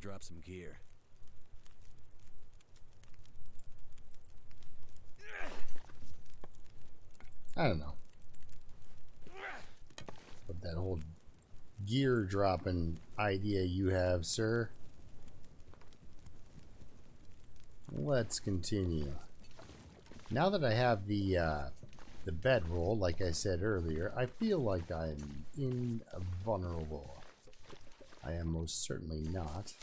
drop some gear. I don't know. But that whole gear dropping idea you have, sir. Let's continue. Now that I have the bedroll, like I said earlier, I feel like I'm invulnerable. I am most certainly not.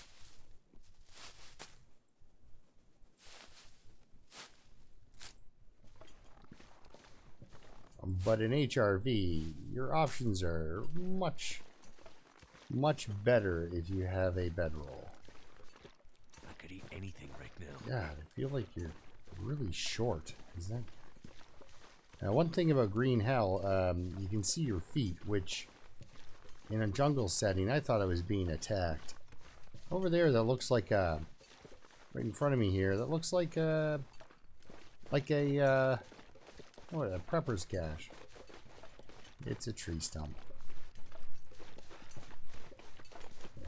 But in HRV, your options are much better if you have a bedroll. I could eat anything right now. God, I feel like you're really short. Is that? Now, one thing about Green Hell, you can see your feet, which in a jungle setting, I thought I was being attacked. Over there, that looks like right in front of me here, that looks like a what, a prepper's cache. It's a tree stump.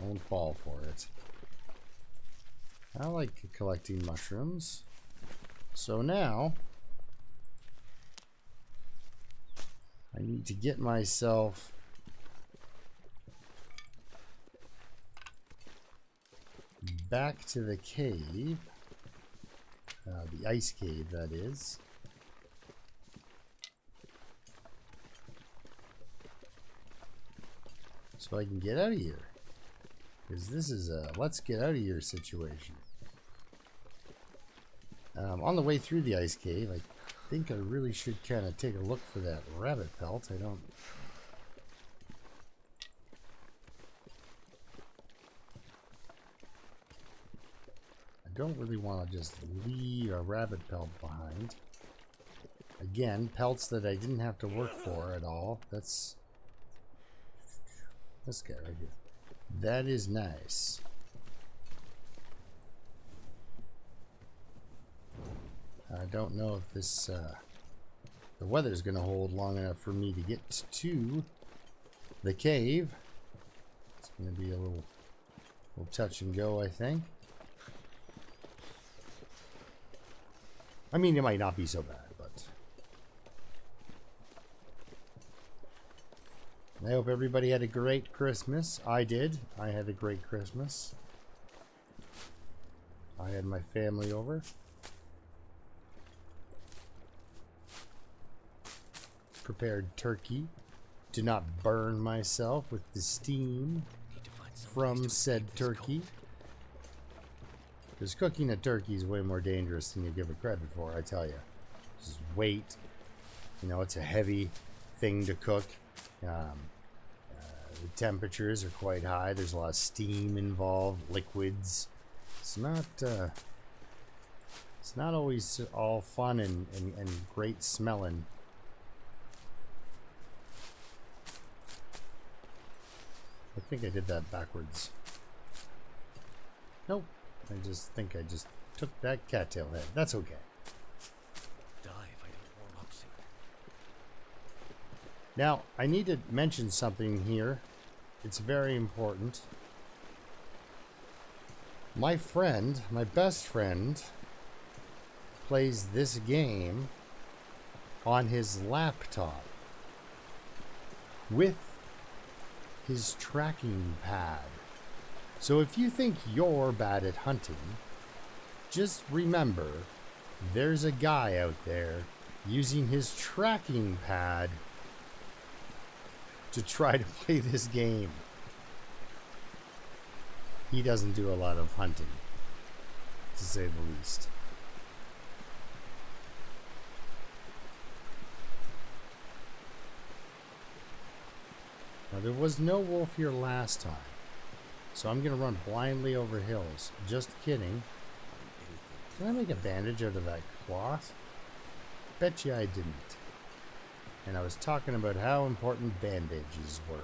Don't fall for it. I like collecting mushrooms. So now I need to get myself back to the cave. The ice cave, that is. So I can get out of here. Because this is a let's get out of here situation. On the way through the ice cave, I think I really should kind of take a look for that rabbit pelt. I don't really want to just leave a rabbit pelt behind. Again, pelts that I didn't have to work for at all. That's this guy right here. That is nice. I don't know if this the weather's gonna hold long enough for me to get to the cave. It's gonna be a little touch and go, I think. I mean, it might not be so bad, but I hope everybody had a great Christmas. I did. I had a great Christmas. I had my family over. Prepared turkey. Did not burn myself with the steam from said turkey. Because cooking a turkey is way more dangerous than you give it credit for, I tell you. Just weight. You know, it's a heavy thing to cook. The temperatures are quite high. There's a lot of steam involved, liquids. It's not always all fun and great smelling. I think I did that backwards. Nope. I just think I just took that cattail head. That's okay. Die if I don't warm up soon. Now, I need to mention something here. It's very important. My friend, my best friend, plays this game on his laptop with his tracking pad. So if you think you're bad at hunting, just remember there's a guy out there using his tracking pad to try to play this game. He doesn't do a lot of hunting, to say the least. Now, there was no wolf here last time, so I'm going to run blindly over hills. Just kidding. Can I make a bandage out of that cloth? Bet you I didn't. And I was talking about how important bandages were.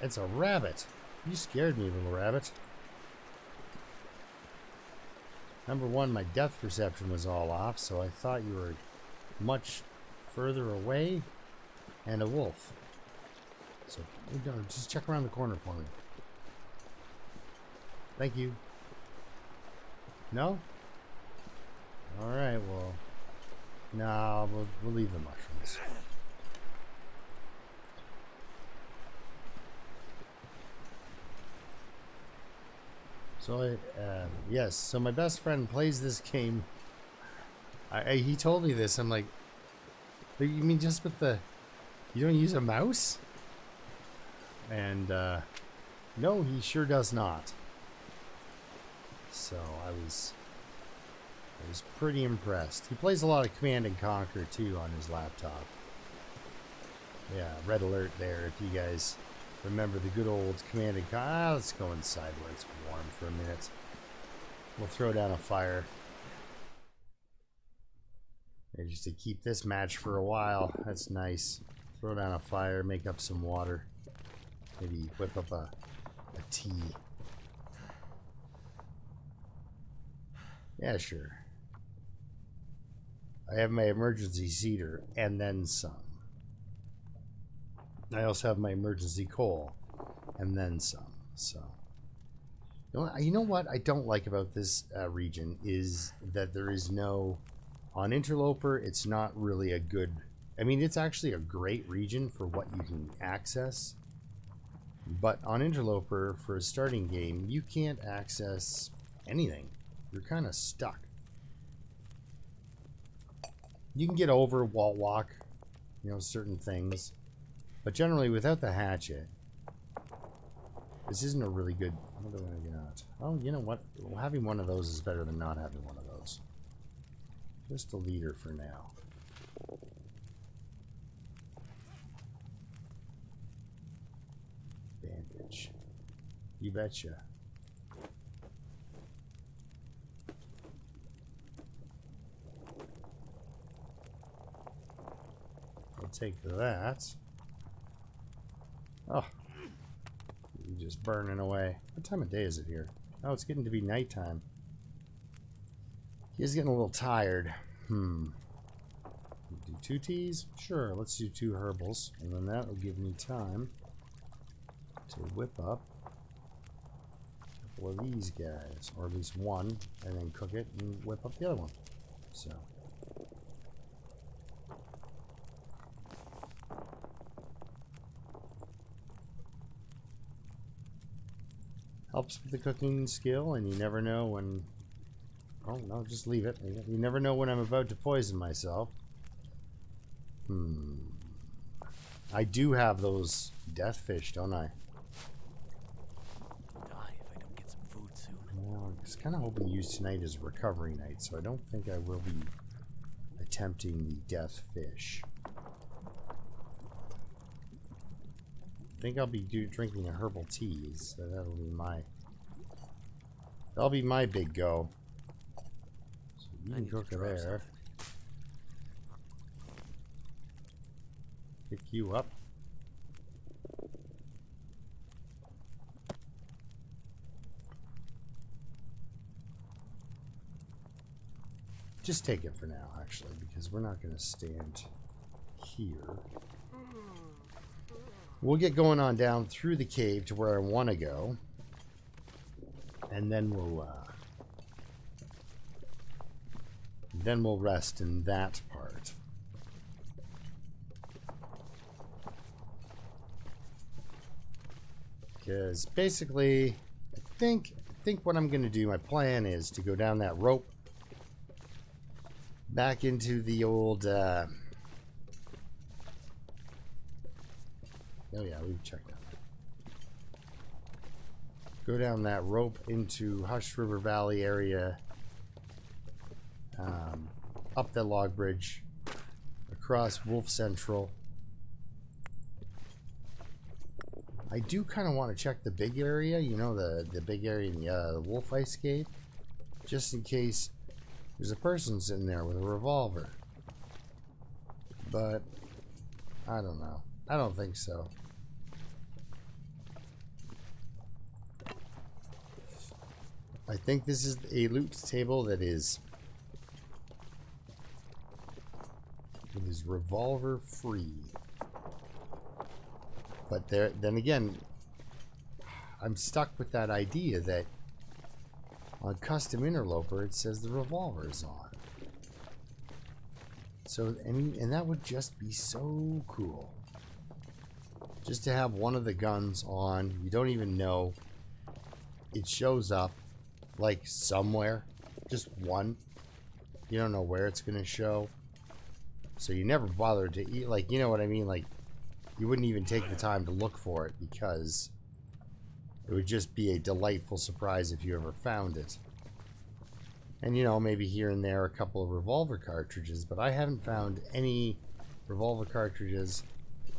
It's a rabbit. You scared me, little rabbit. Number one, my depth perception was all off, so I thought you were much further away. And a wolf. So just check around the corner for me. Thank you. No? Alright, well. No, we'll leave the mushrooms. So, yes, so my best friend plays this game. He told me this. I'm like, you mean just with the... You don't use a mouse? And, no, he sure does not. So, I was pretty impressed. He plays a lot of Command and Conquer, too, on his laptop. Yeah, red alert there if you guys remember the good old Command and Conquer. Let's go inside where it's warm for a minute. We'll throw down a fire. Maybe just to keep this match for a while. That's nice. Throw down a fire, make up some water. Maybe whip up a tea. Yeah, sure. I have my emergency cedar and then some. I also have my emergency coal and then some. So, you know what I don't like about this region is that there is no... On Interloper, it's not really a good... I mean, it's actually a great region for what you can access. But on Interloper, for a starting game, you can't access anything. You're kind of stuck. You can get over wall walk, you know, certain things. But generally, without the hatchet, this isn't a really good... What do I got? Oh, you know what? Well, having one of those is better than not having one of those. Just a leader for now. Bandage. You betcha. I'll take that. Oh. You're just burning away. What time of day is it here? Oh, it's getting to be nighttime. He's getting a little tired. Do 2 teas? Sure, let's do 2 herbals. And then that will give me time to whip up a couple of these guys. Or at least one. And then cook it and whip up the other one. So. Helps with the cooking skill, and you never know when... Oh, no, just leave it. You never know when I'm about to poison myself. I do have those death fish, don't I? Die if I don't get some food soon. Well, I was kind of hoping to use tonight as a recovery night, so I don't think I will be attempting the death fish. I think I'll be drinking a herbal tea, so that'll be my big go. You can cook it there. Pick you up. Just take it for now, actually, because we're not going to stand here. We'll get going on down through the cave to where I want to go. And then we'll rest in that part. Because basically, I think what I'm going to do, my plan is to go down that rope back into the old oh yeah, we've checked out. Go down that rope into Hush River Valley area, up that log bridge, across Wolf Central. I do kind of want to check the big area, you know, the big area in the Wolf Ice Cave, just in case there's a person sitting there with a revolver. But I don't know. I don't think so. I think this is a loot table that is revolver free. But then again, I'm stuck with that idea that On custom interloper, it says the revolver is on. So, and that would just be so cool. Just to have one of the guns on, you don't even know. It shows up, like, somewhere. Just one. You don't know where it's going to show. So you never bother to eat, like, you know what I mean? Like, you wouldn't even take the time to look for it because it would just be a delightful surprise if you ever found it. And, you know, maybe here and there a couple of revolver cartridges, but I haven't found any revolver cartridges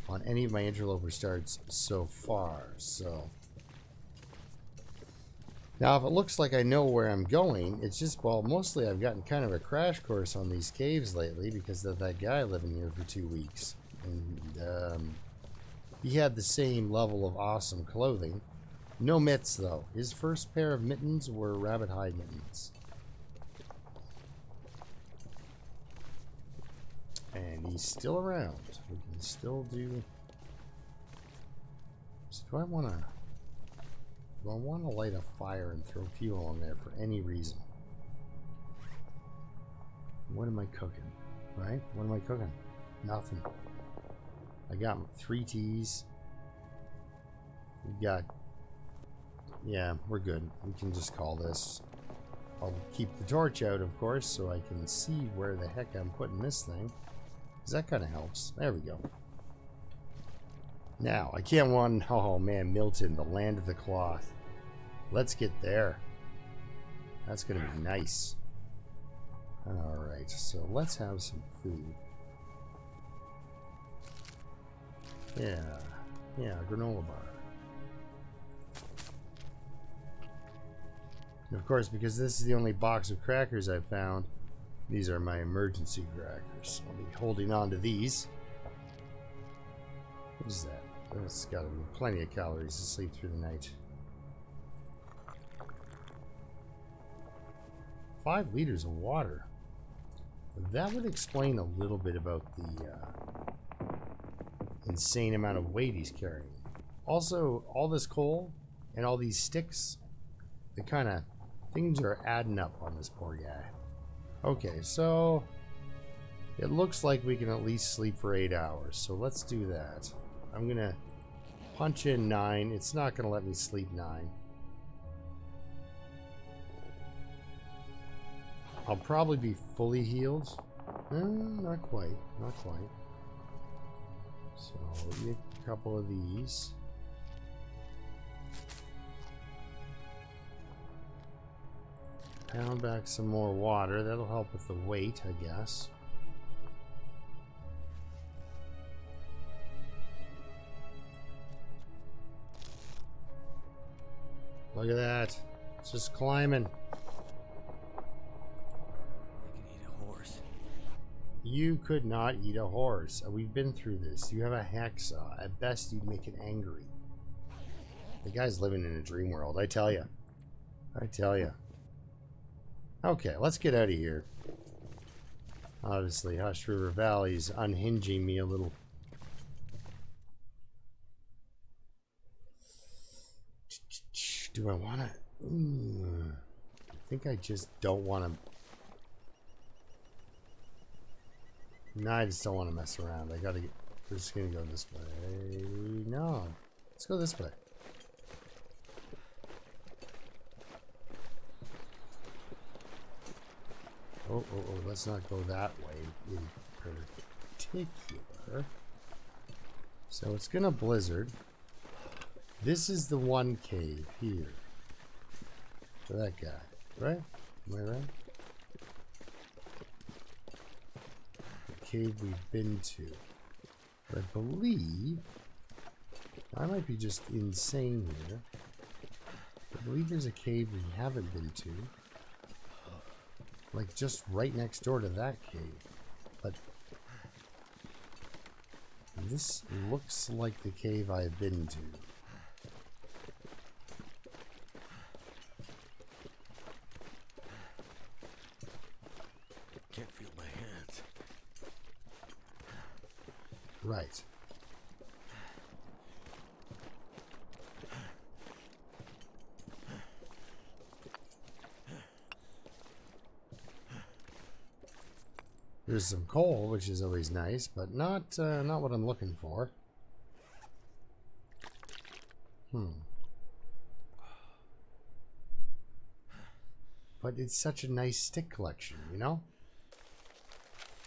on any of my interloper starts so far, so. Now, if it looks like I know where I'm going, it's just, well, mostly I've gotten kind of a crash course on these caves lately because of that guy living here for 2 weeks. And, he had the same level of awesome clothing. No mitts, though. His first pair of mittens were rabbit hide mittens. And he's still around. We can still do... So do I want to light a fire and throw fuel on there for any reason? What am I cooking? Right? What am I cooking? Nothing. I got 3 teas. We got... Yeah, we're good. We can just call this. I'll keep the torch out, of course, so I can see where the heck I'm putting this thing. Because that kind of helps. There we go. Now, I can't want... Oh, man, Milton, the land of the cloth. Let's get there. That's going to be nice. Alright, so let's have some food. Yeah, granola bar. And of course, because this is the only box of crackers I've found, these are my emergency crackers. I'll be holding on to these. What is that? That's got to be plenty of calories to sleep through the night. 5 liters of water. That would explain a little bit about the insane amount of weight he's carrying. Also, all this coal and all these sticks, the kind of things are adding up on this poor guy. Okay, so it looks like we can at least sleep for 8 hours, so let's do that. I'm gonna punch in 9. It's not gonna let me sleep 9. I'll probably be fully healed. Not quite. Not quite. So, we'll eat a couple of these. Pound back some more water. That'll help with the weight, I guess. Look at that. It's just climbing. You could not eat a horse. We've been through this. You have a hacksaw. At best, you'd make it angry. The guy's living in a dream world, I tell you. I tell you. Okay, let's get out of here. Obviously, Hush River Valley's unhinging me a little. Do I want to... I think I just don't want to... No, I just don't want to mess around. I gotta get... We're just gonna go this way. No. Let's go this way. Oh, let's not go that way in particular. So it's gonna blizzard. This is the one cave here. For that guy, right? Am I right? Cave we've been to. But I believe I might be just insane here. I believe there's a cave we haven't been to. Like just right next door to that cave. But this looks like the cave I've been to. Can't feel my hands. Right. There's some coal, which is always nice, but not what I'm looking for. But it's such a nice stick collection, you know?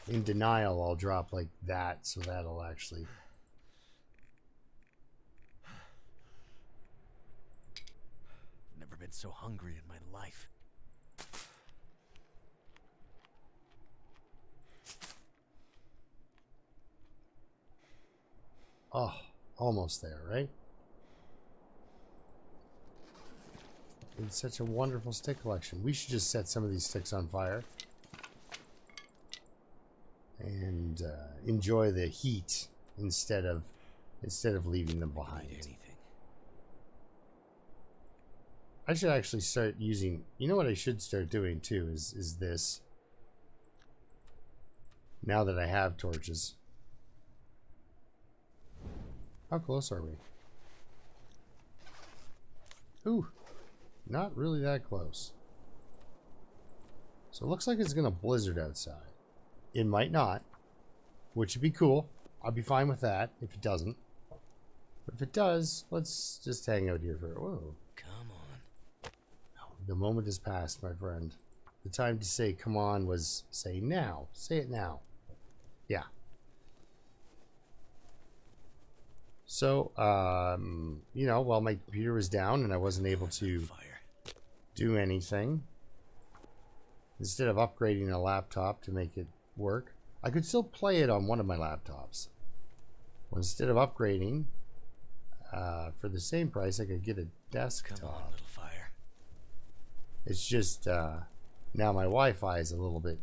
In denial, I'll drop like that, so that'll actually... Never been so hungry in my life. Oh, almost there, right? It's such a wonderful stick collection. We should just set some of these sticks on fire. And enjoy the heat instead of leaving them behind. I should actually start using... You know what I should start doing too is this. Now that I have torches. How close are we? Ooh, not really that close. So it looks like it's gonna blizzard outside. It might not, which would be cool. I'll be fine with that if it doesn't. But if it does, let's just hang out here for... Whoa. Come on. The moment has passed, my friend. The time to say come on was say now. Say it now. Yeah. So, you know, while my computer was down and I wasn't able to do anything, instead of upgrading a laptop to make it work, I could still play it on one of my laptops. Well, instead of upgrading, for the same price, I could get a desktop. Come on, little fire. It's just, now my Wi-Fi is a little bit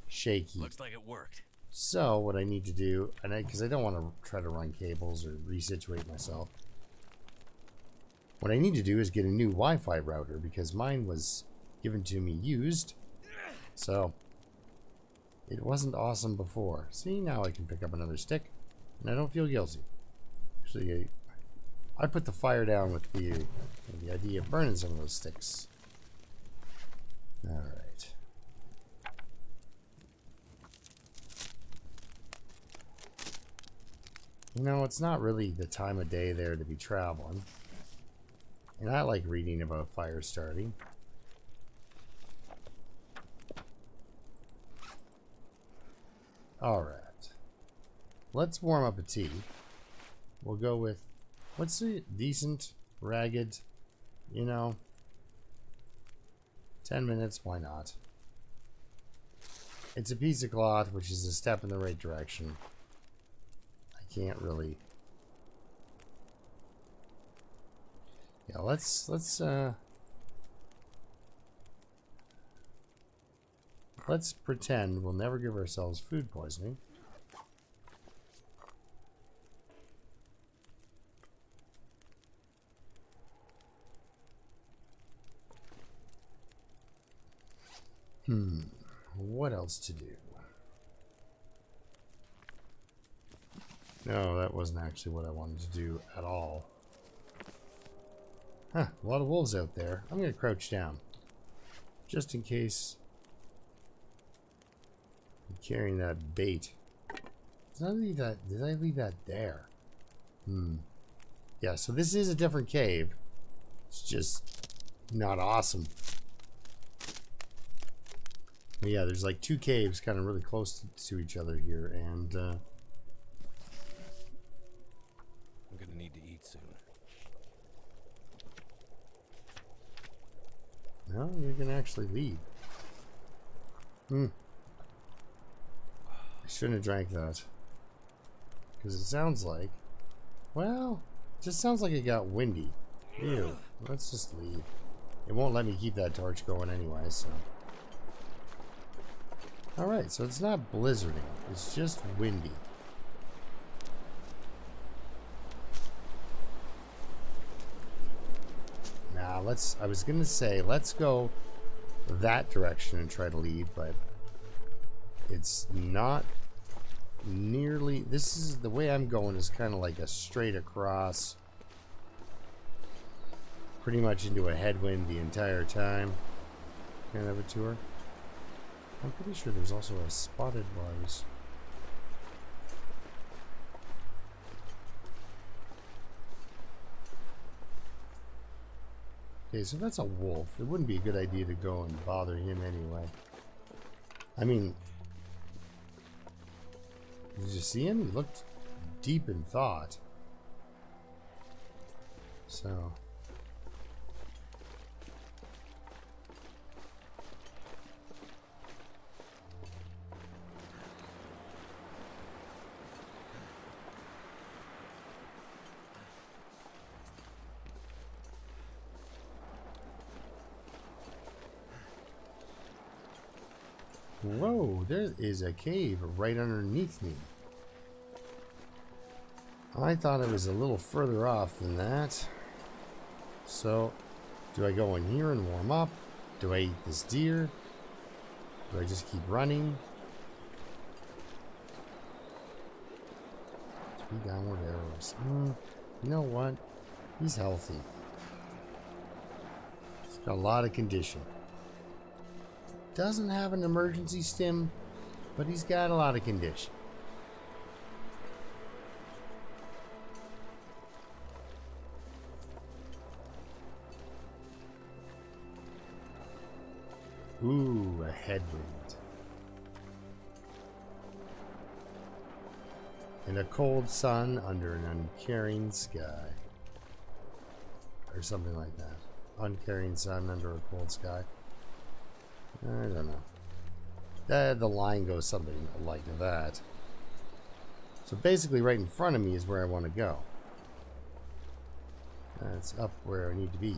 shaky. Looks like it worked. So what I need to do, and because I don't want to try to run cables or resituate myself, what I need to do is get a new Wi-Fi router because mine was given to me used. So it wasn't awesome before. See, now I can pick up another stick and I don't feel guilty. Actually, I put the fire down with the idea of burning some of those sticks. All right. You know, it's not really the time of day there to be traveling. And I like reading about fire starting. Alright. Let's warm up a tea. We'll go with, what's a decent, ragged, you know, 10 minutes, why not? It's a piece of cloth, which is a step in the right direction. Can't really. Yeah, let's pretend we'll never give ourselves food poisoning. What else to do? No, that wasn't actually what I wanted to do at all. Huh, a lot of wolves out there. I'm going to crouch down. Just in case I'm carrying that bait. Did I leave that there? Yeah, so this is a different cave. It's just not awesome. But yeah, there's like two caves kind of really close to each other here, and I'm gonna need to eat soon. no, you can actually leave. I shouldn't have drank that. Because it sounds like, well, it just sounds like it got windy. Ew, let's just leave. It won't let me keep that torch going anyway, so. Alright, so it's not blizzarding, it's just windy. Now, I was gonna say, let's go that direction and try to leave, but it's not nearly, this is, the way I'm going is kind of like a straight across, pretty much into a headwind the entire time kind of a tour. I'm pretty sure there's also a spotted louse. Okay, so that's a wolf. It wouldn't be a good idea to go and bother him anyway. I mean, did you see him? He looked deep in thought. So... Whoa, there is a cave right underneath me. I thought it was a little further off than that. So, do I go in here and warm up? Do I eat this deer? Do I just keep running? 3 downward arrows. You know what? He's healthy. He's got a lot of condition. Doesn't have an emergency stim, but he's got a lot of condition. Ooh, a headwind. In a cold sun under an uncaring sky. Or something like that. Uncaring sun under a cold sky. I don't know. The line goes something like that. So basically right in front of me is where I want to go. That's up where I need to be.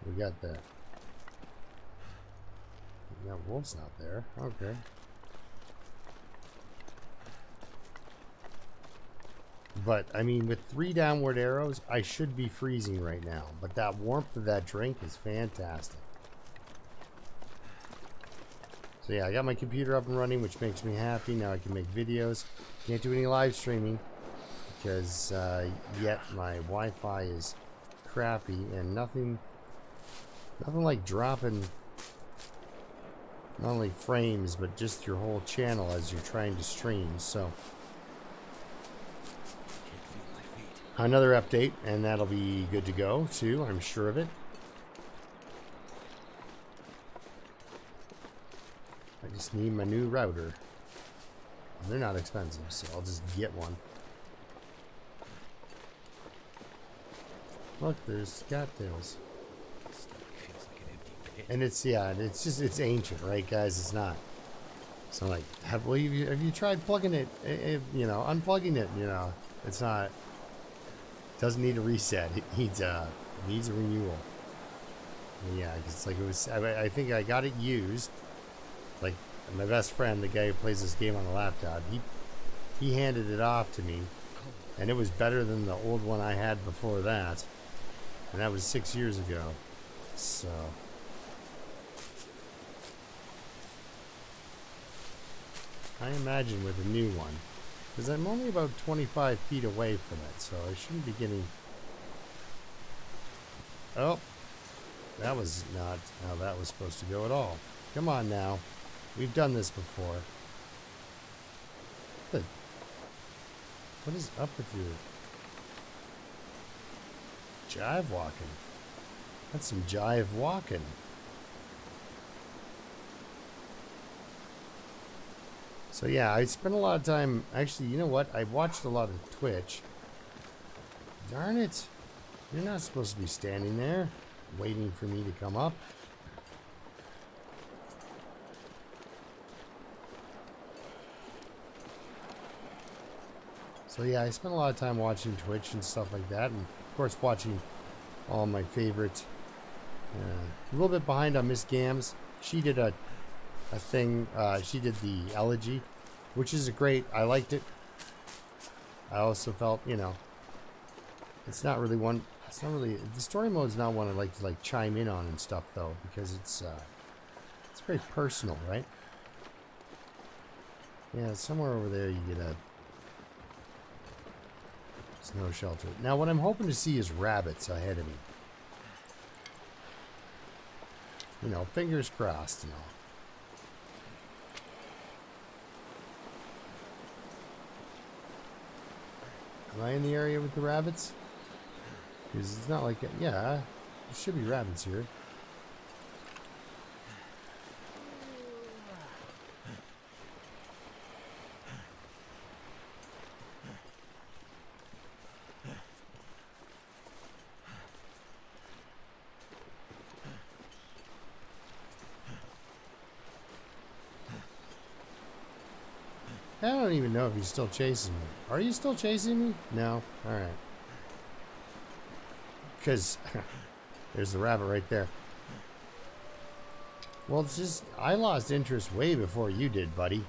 We got that. That wolf's not there. Okay. But, I mean, with 3 downward arrows, I should be freezing right now. But that warmth of that drink is fantastic. So yeah, I got my computer up and running, which makes me happy. Now I can make videos. Can't do any live streaming because yet my Wi-Fi is crappy and nothing like dropping not only frames but just your whole channel as you're trying to stream. So another update and that'll be good to go too, I'm sure of it. I just need my new router. They're not expensive, so I'll just get one. Look, there's cattails. And it's, yeah, it's just, it's ancient, right, guys? It's not. So, like, have you tried plugging it, you know, unplugging it, you know, it's not, doesn't need a reset. It needs a renewal. And yeah, it's like it was, I think I got it used. Like, my best friend, the guy who plays this game on the laptop, he handed it off to me. And it was better than the old one I had before that. And that was 6 years ago. So... I imagine with a new one, because I'm only about 25 feet away from it, so I shouldn't be getting... Oh, that was not how that was supposed to go at all. Come on now. We've done this before. What is up with you? Jive walking. That's some jive walking. So yeah, I spent a lot of time... Actually, you know what? I watched a lot of Twitch. Darn it. You're not supposed to be standing there waiting for me to come up. So yeah, I spent a lot of time watching Twitch and stuff like that. And of course watching all my favorite... a little bit behind on Miss Gams. She did a thing, she did the elegy, which is a great, I liked it. I also felt, you know, it's not really, the story mode is not one I like to chime in on and stuff though, because it's very personal, right? Yeah, somewhere over there you get a snow shelter. Now what I'm hoping to see is rabbits ahead of me. You know, fingers crossed and all. Am I in the area with the rabbits? Because it's not like... Yeah, there should be rabbits here. I don't even know if he's still chasing me. Are you still chasing me? No? Alright. Because there's the rabbit right there. Well, it's just... I lost interest way before you did, buddy.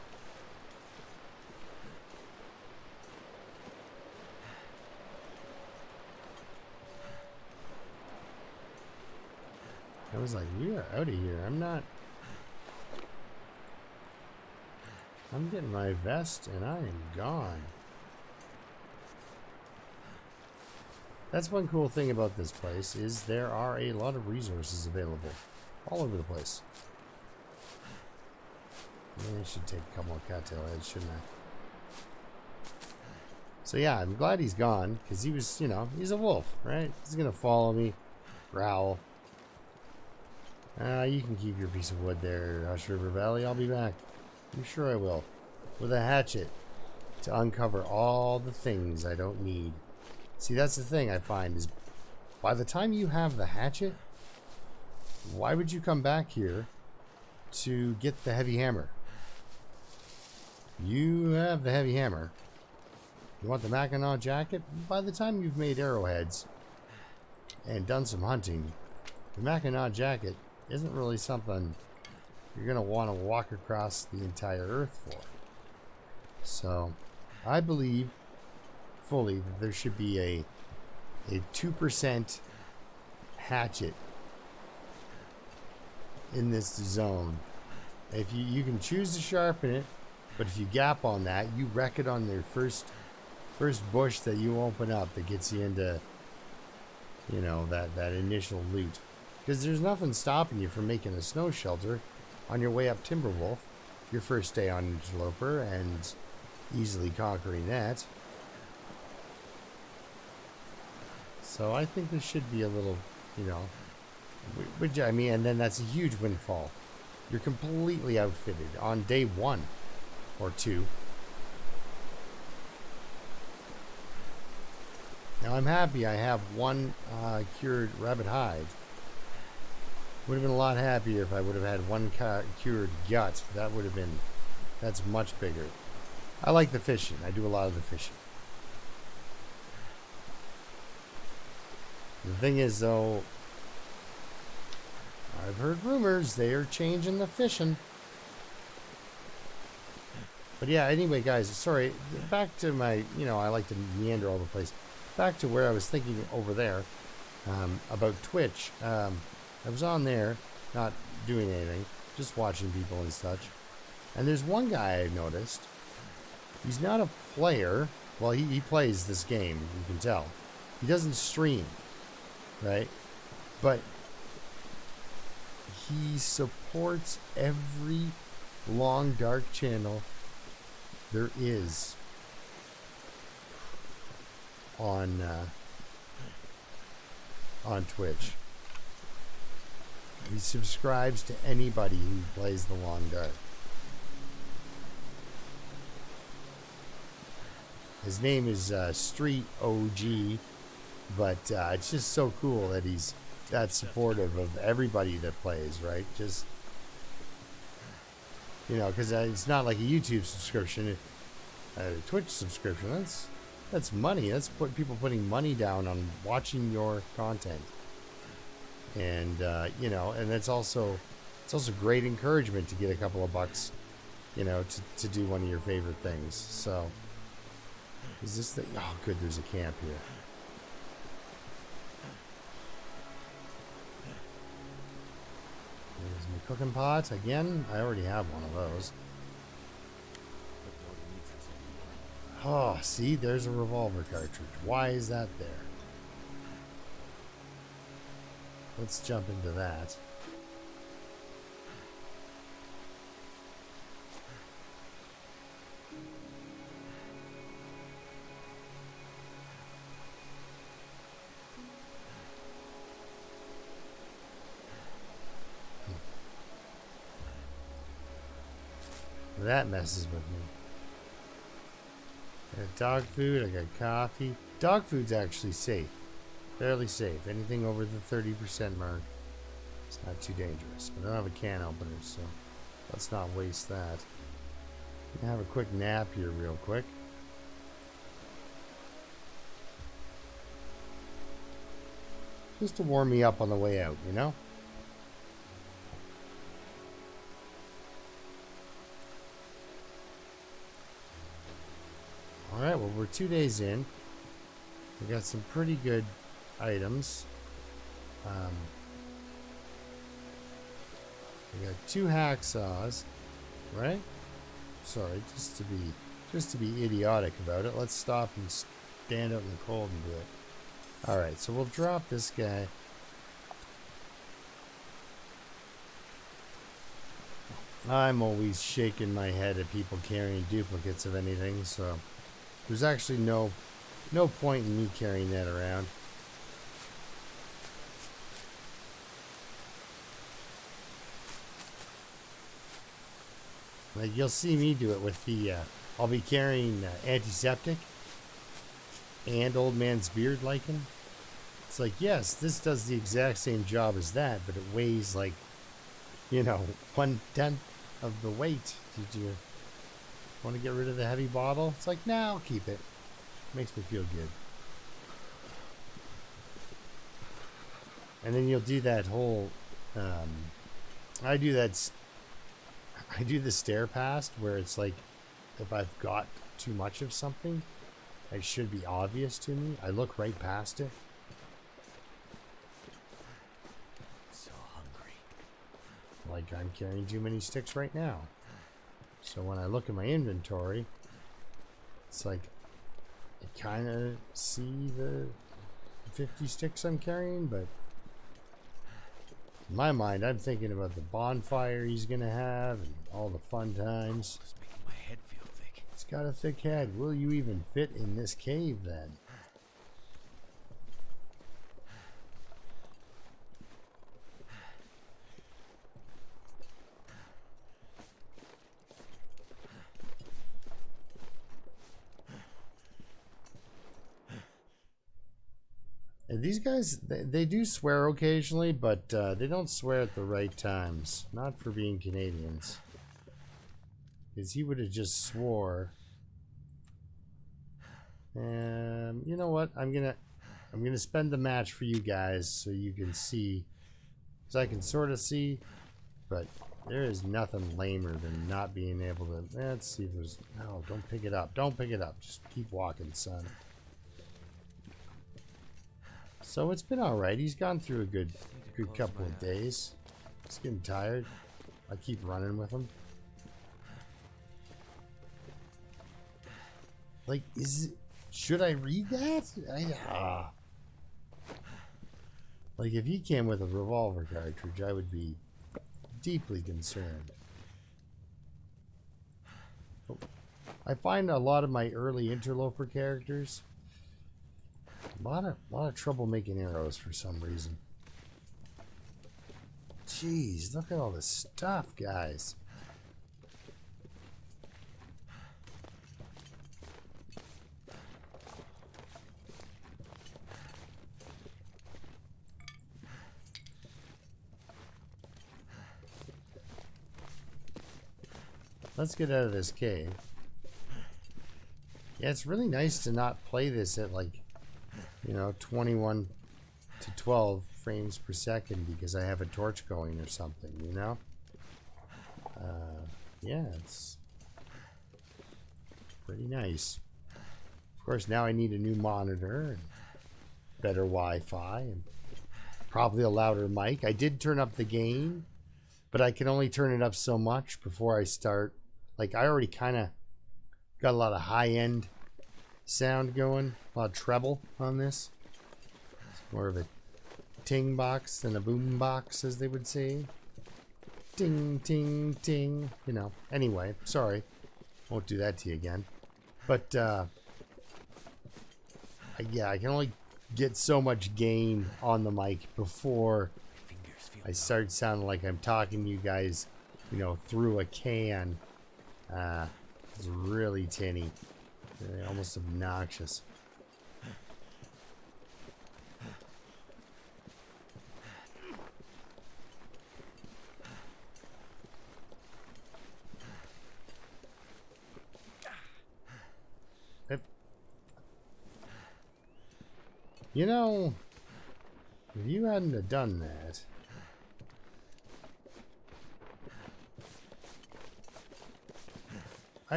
I was like, we are out of here. I'm not... I'm getting my vest and I am gone. That's one cool thing about this place is there are a lot of resources available all over the place. Maybe I should take a couple of cattail heads, shouldn't I? So yeah, I'm glad he's gone because he was, you know, he's a wolf, right? He's gonna follow me, growl. You can keep your piece of wood there, Hush River Valley. I'll be back. I'm sure I will. With a hatchet to uncover all the things I don't need. See, that's the thing I find is by the time you have the hatchet, why would you come back here to get the heavy hammer? You have the heavy hammer. You want the Mackinac jacket? By the time you've made arrowheads and done some hunting, the Mackinac jacket isn't really something you're going to want to walk across the entire earth for. So, I believe fully that there should be a 2% hatchet in this zone. If you can choose to sharpen it, but if you gap on that, you wreck it on their first bush that you open up that gets you into, you know, that initial loot. Because there's nothing stopping you from making a snow shelter on your way up Timberwolf, your first day on Interloper, and easily conquering that. So I think there should be a little, you know, which I mean, and then that's a huge windfall. You're completely outfitted on day 1 or 2. Now I'm happy I have one cured rabbit hide. Would have been a lot happier if I would have had one cured gut. That would have been, that's much bigger. I like the fishing. I do a lot of the fishing. The thing is, though, I've heard rumors they are changing the fishing. But yeah, anyway, guys, sorry. Back to my, you know, I like to meander all the place. Back to where I was thinking over there about Twitch. I was on there, not doing anything, just watching people and such. And there's one guy I've noticed. He's not a player. Well, he plays this game, you can tell. He doesn't stream, right? But he supports every long dark channel there is on Twitch. He subscribes to anybody who plays the long dark. His name is Street OG, but it's just so cool that he's that supportive of everybody that plays, right? Just, you know, because it's not like a YouTube subscription, a Twitch subscription. That's money. That's people putting money down on watching your content. And you know, and it's also great encouragement to get a couple of bucks, you know, to do one of your favorite things. So, is this the? Oh, good. There's a camp here. There's my cooking pot again. I already have one of those. Oh, see, there's a revolver cartridge. Why is that there? Let's jump into that. That messes with me. I got dog food, I got coffee. Dog food's actually safe. Fairly safe. Anything over the 30% mark, it's not too dangerous. But I don't have a can opener, so let's not waste that. I'm gonna have a quick nap here real quick. Just to warm me up on the way out, you know? Alright, well, we're 2 days in. We got some pretty good items. We got 2 hacksaws, right? Sorry, just to be idiotic about it. Let's stop and stand out in the cold and do it. Alright, so we'll drop this guy. I'm always shaking my head at people carrying duplicates of anything, so there's actually no point in me carrying that around. Like, you'll see me do it with the, I'll be carrying antiseptic and old man's beard lichen. It's like, yes, this does the exact same job as that, but it weighs like, you know, 1/10 of the weight. Did you want to get rid of the heavy bottle? It's like, nah, I'll keep it. Makes me feel good. And then you'll do that whole, I do the stair past where it's like, if I've got too much of something, it should be obvious to me. I look right past it. So hungry. Like I'm carrying too many sticks right now. So when I look at my inventory, it's like, I kind of see the 50 sticks I'm carrying, but in my mind, I'm thinking about the bonfire he's going to have and all the fun times. It's making my head feel thick. He's got a thick head. Will you even fit in this cave then? And these guys, they do swear occasionally, but they don't swear at the right times. Not for being Canadians. Because he would have just swore. And you know what? I'm gonna spend the match for you guys so you can see. Because I can sort of see, but there is nothing lamer than not being able to. Let's see if there's. No, don't pick it up. Don't pick it up. Just keep walking, son. So it's been alright. He's gone through a good couple of days. He's getting tired. I keep running with him. Like, should I read that? Like, if he came with a revolver cartridge, I would be deeply concerned. I find a lot of my early interloper characters a lot of trouble making arrows for some reason. Jeez, look at all this stuff, guys. Let's get out of this cave. Yeah, it's really nice to not play this at like, you know, 21 to 12 frames per second because I have a torch going or something, you know? Yeah, it's pretty nice. Of course, now I need a new monitor and better Wi-Fi and probably a louder mic. I did turn up the gain, but I can only turn it up so much before I start. Like, I already kind of got a lot of high-end sound going, a lot of treble on this. It's more of a ting box than a boom box, as they would say. Ting, ting, ting. You know, anyway, sorry. Won't do that to you again. But, yeah, I can only get so much gain on the mic before I start sounding like I'm talking to you guys, you know, through a can. Ah, it's really tinny. Almost obnoxious. You know, if you hadn't have done that,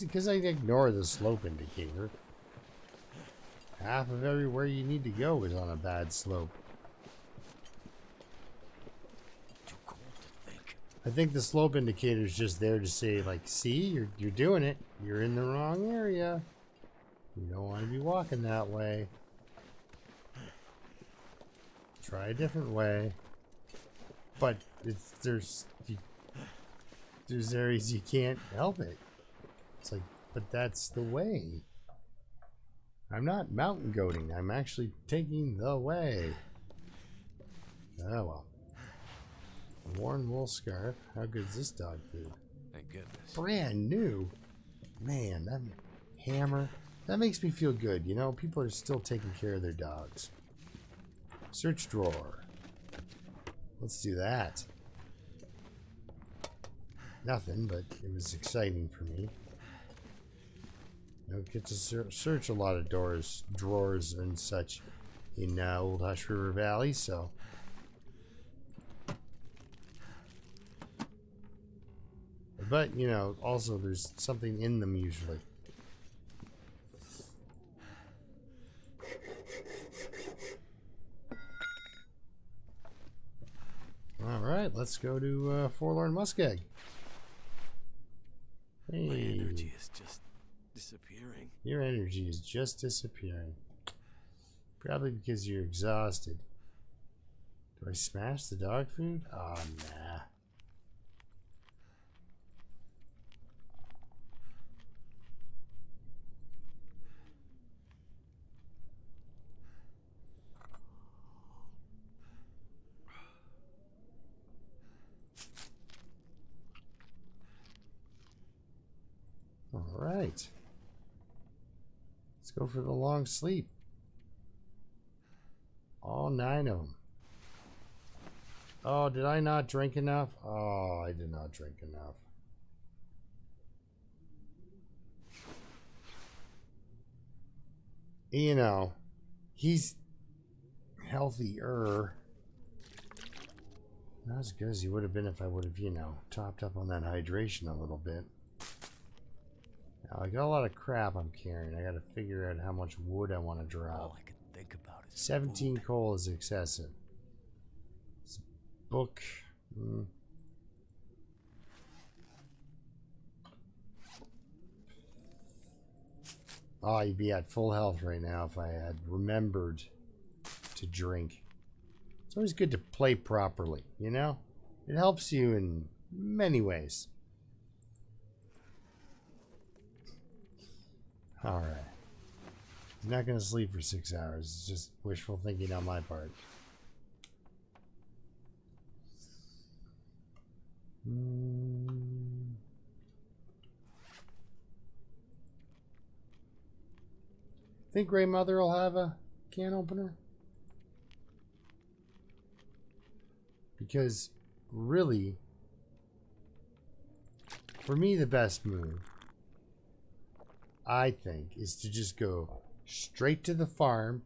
because I'd ignore the slope indicator. Half of everywhere you need to go is on a bad slope. Too cold to think. I think the slope indicator is just there to say, like, see, you're doing it. You're in the wrong area. You don't want to be walking that way. Try a different way. But there's areas you can't help it. It's like, but that's the way. I'm not mountain goating. I'm actually taking the way. Oh well. Worn wool scarf. How good is this dog food? Thank goodness. Brand new. Man, that hammer. That makes me feel good. You know, people are still taking care of their dogs. Search drawer. Let's do that. Nothing, but it was exciting for me. You know, get to search a lot of drawers and such in Old Hush River Valley, so. But, you know, also there's something in them usually. Alright, let's go to Forlorn Muskeg. Hey. My energy is just disappearing. Your energy is just disappearing. Probably because you're exhausted. Do I smash the dog food? Oh, nah. All right. Let's go for the long sleep. All 9 of them. Oh, did I not drink enough? Oh, I did not drink enough. You know, he's healthier. Not as good as he would have been if I would have, you know, topped up on that hydration a little bit. Now, I got a lot of crap I'm carrying. I got to figure out how much wood I want to drop. All I can think about is 17 food. coal is excessive. This book. Oh, you'd be at full health right now if I had remembered to drink. It's always good to play properly, you know? It helps you in many ways. Alright. I'm not going to sleep for 6 hours. It's just wishful thinking on my part. Think Grey Mother will have a can opener? Because, really, for me, the best move, I think, is to just go straight to the farm,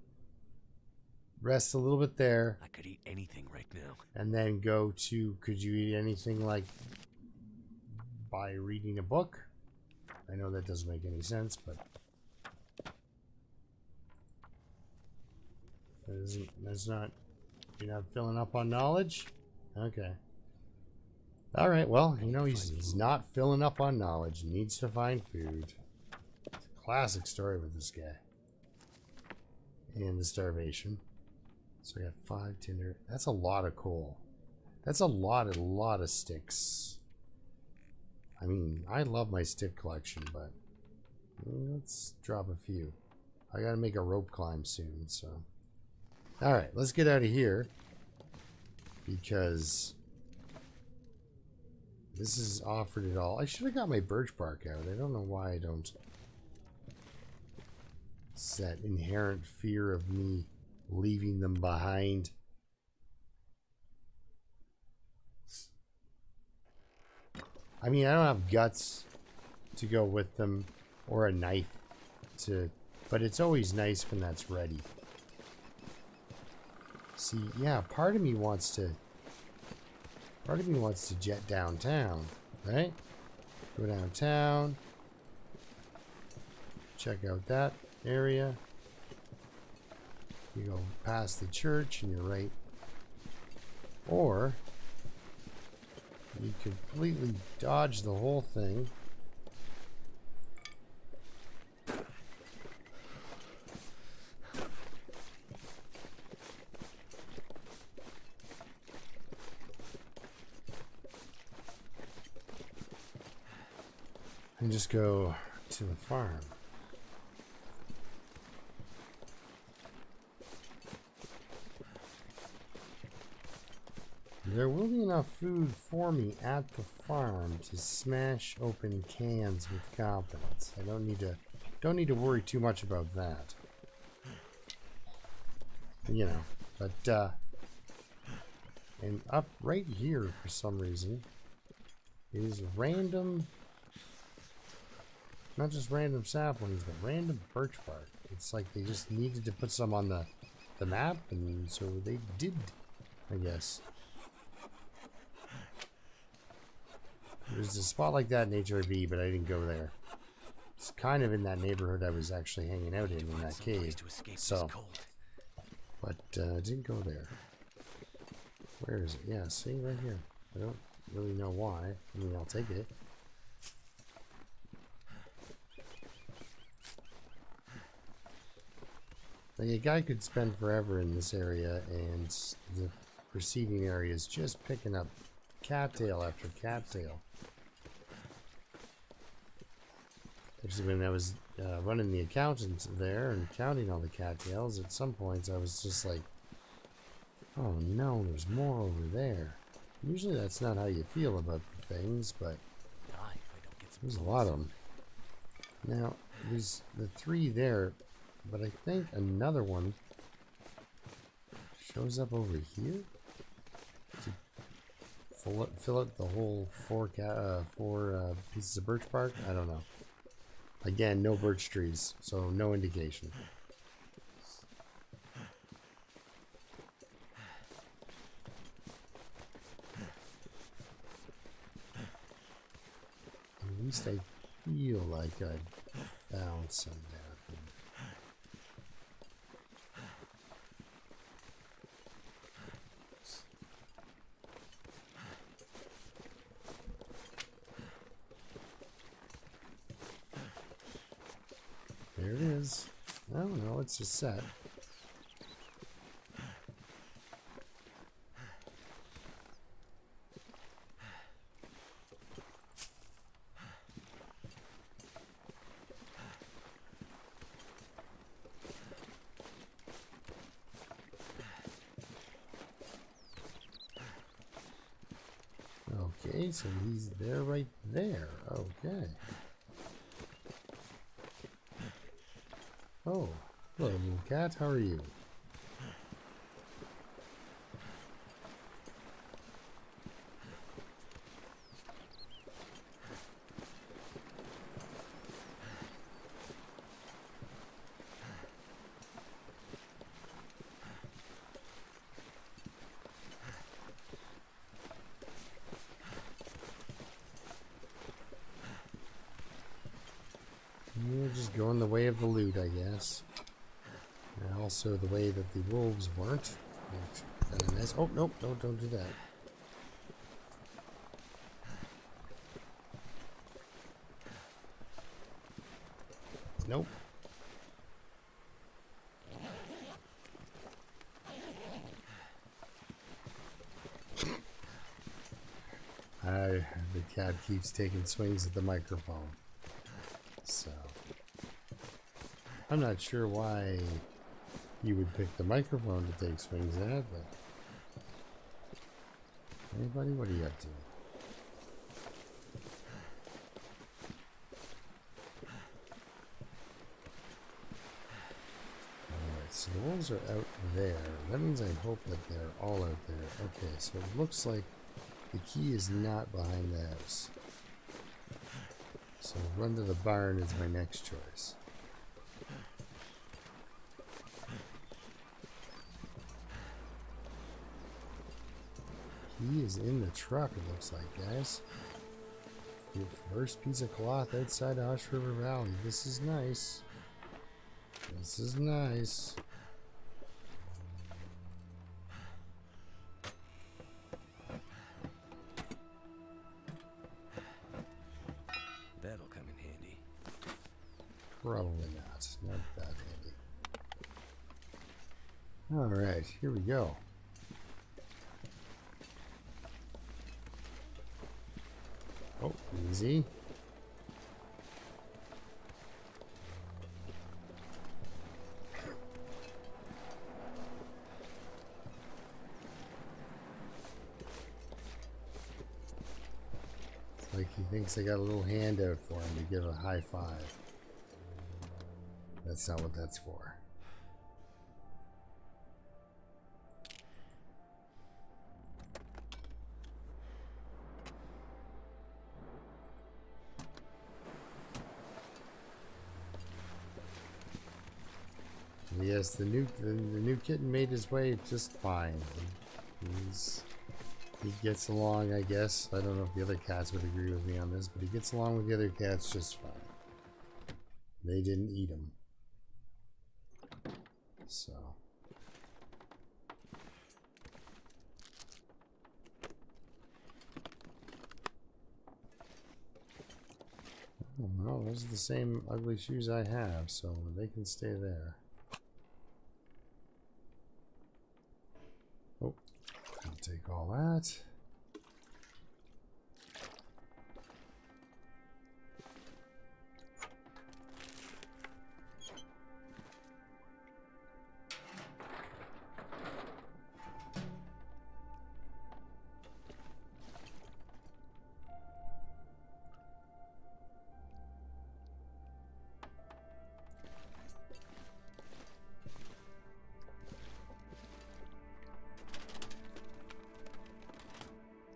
rest a little bit there. I could eat anything right now. And then go to, could you eat anything like by reading a book? I know that doesn't make any sense, but that's not, you're not filling up on knowledge? Okay. All right, well, you know, he's not filling up on knowledge. He needs to find food. It's a classic story with this guy. And the starvation. So I got 5 tinder. That's a lot of coal. That's a lot of sticks. I mean, I love my stick collection, but let's drop a few. I gotta make a rope climb soon, so. Alright, let's get out of here. Because This is offered it all. I should have got my birch bark out. I don't know why I don't. It's that inherent fear of me leaving them behind. I mean, I don't have guts to go with them or a knife to, but it's always nice when that's ready. See, yeah, part of me wants to jet downtown, right? Go downtown, check out that area. You go past the church and you're right. Or you completely dodge the whole thing. And just go to the farm. There will be enough food for me at the farm to smash open cans with confidence. I don't need to worry too much about that. You know, but and up right here for some reason is random, not just random saplings, but random birch bark. It's like they just needed to put some on the map, and so they did, I guess. There's a spot like that in HRV, but I didn't go there. It's kind of in that neighborhood I was actually hanging out in that cave. So, but I didn't go there. Where is it? Yeah, see, right here. I don't really know why. I mean, I'll take it. Like, a guy could spend forever in this area, and the preceding area is just picking up cattail after cattail. Actually, when I was running the accountant there and counting all the cattails, at some points I was just like, oh no, there's more over there. Usually that's not how you feel about the things, but there's a lot of them. Now, there's the 3 there, but I think another one shows up over here to fill out the whole 4 pieces of birch bark. I don't know. Again, no birch trees, so no indication. At least I feel like I found some there. There it is. I don't know, it's a set. Okay, so he's there right there. Okay. Oh, hello, little cat. How are you? You're just going the way of the loot, I guess. And also the way that the wolves weren't. Nice. Oh, nope, don't do that. Nope. The cat keeps taking swings at the microphone. So, I'm not sure why you would pick the microphone to take swings at, but anybody, what are you up to? the wolves are out there. That means I hope that they're all out there. Okay, so it looks like the key is not behind the house. So run to the barn is my next choice. Key is in the truck, it looks like, guys. Your first piece of cloth outside Hush River Valley. This is nice. This is nice. That'll come in handy. Probably not. Not that handy. Alright, here we go. Oh, easy. It's like he thinks I got a little handout for him to give a high five. That's not what that's for. Yes, the new kitten made his way just fine. He gets along, I guess. I don't know if the other cats would agree with me on this, but he gets along with the other cats just fine. They didn't eat him. So. Oh, well, those are the same ugly shoes I have, so they can stay there. Oh, I'll take all that.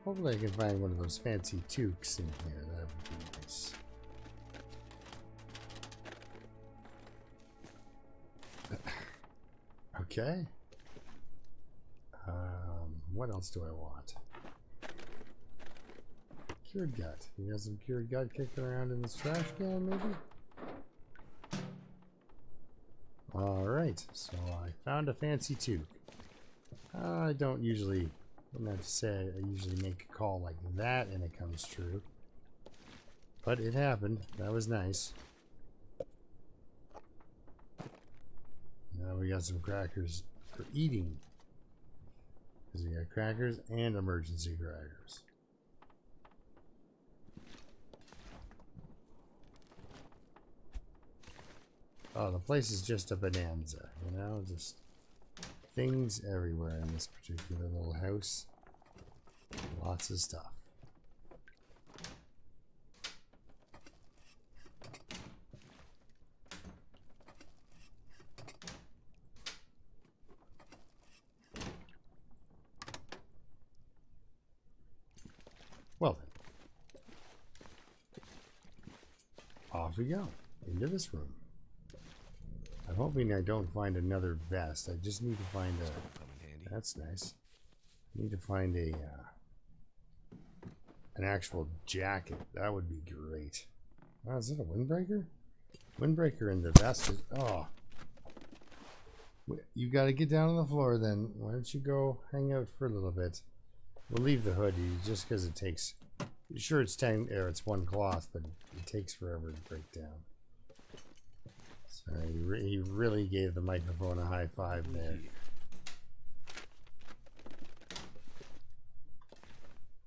Hopefully I can find one of those fancy toques in here. That would be nice. Okay. What else do I want? Cured gut. You got some cured gut kicking around in this trash can, maybe? Alright, so I found a fancy toque. I don't usually... Not to say I usually make a call like that and it comes true. But it happened. That was nice. Now we got some crackers for eating. Because we got crackers and emergency crackers. Oh, the place is just a bonanza, you know? Just things everywhere in this particular little house. Lots of stuff. Well then. Off we go. Into this room. I'm hoping I don't find another vest. I just need to find a... That's nice. I need to find a... an actual jacket. That would be great. Oh, is it a windbreaker? Windbreaker and the vest is... Oh. You gotta get down on the floor then. Why don't you go hang out for a little bit? We'll leave the hoodie just because it takes... Sure, it's 10 or it's one cloth, but it takes forever to break down. So he really gave the microphone a high five there.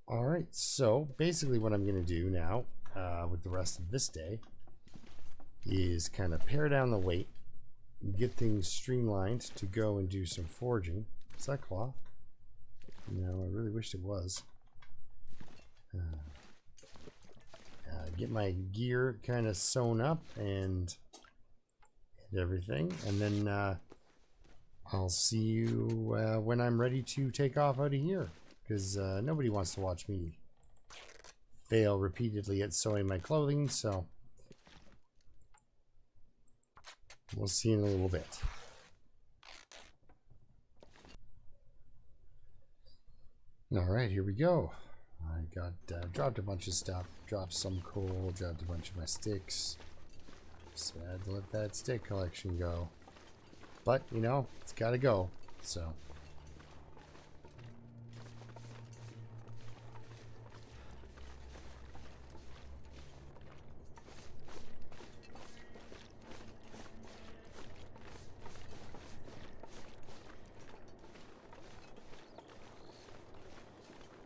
Alright, so basically what I'm going to do now with the rest of this day is kind of pare down the weight, get things streamlined to go and do some forging. Is that cloth? No, I really wished it was. Get my gear kind of sewn up and everything, and then I'll see you when I'm ready to take off out of here. Because nobody wants to watch me fail repeatedly at sewing my clothing, so we'll see in a little bit. Alright, here we go. I got dropped a bunch of stuff, dropped some coal, dropped a bunch of my sticks. Sad to let that stick collection go. But, you know, it's gotta go, so.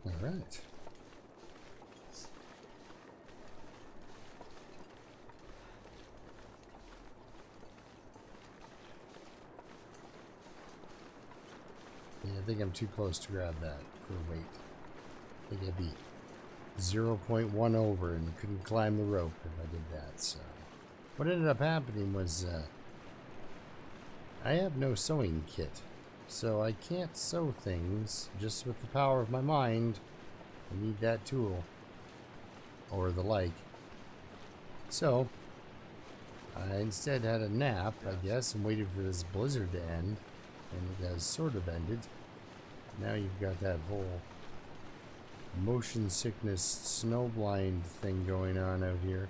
Alright. Yeah, I think I'm too close to grab that for weight. I think I'd be 0.1 over and couldn't climb the rope if I did that, so. What ended up happening was, I have no sewing kit, so I can't sew things just with the power of my mind. I need that tool, or the like. So, I instead had a nap, I guess, and waited for this blizzard to end, and it has sort of ended. Now you've got that whole motion sickness snowblind thing going on out here.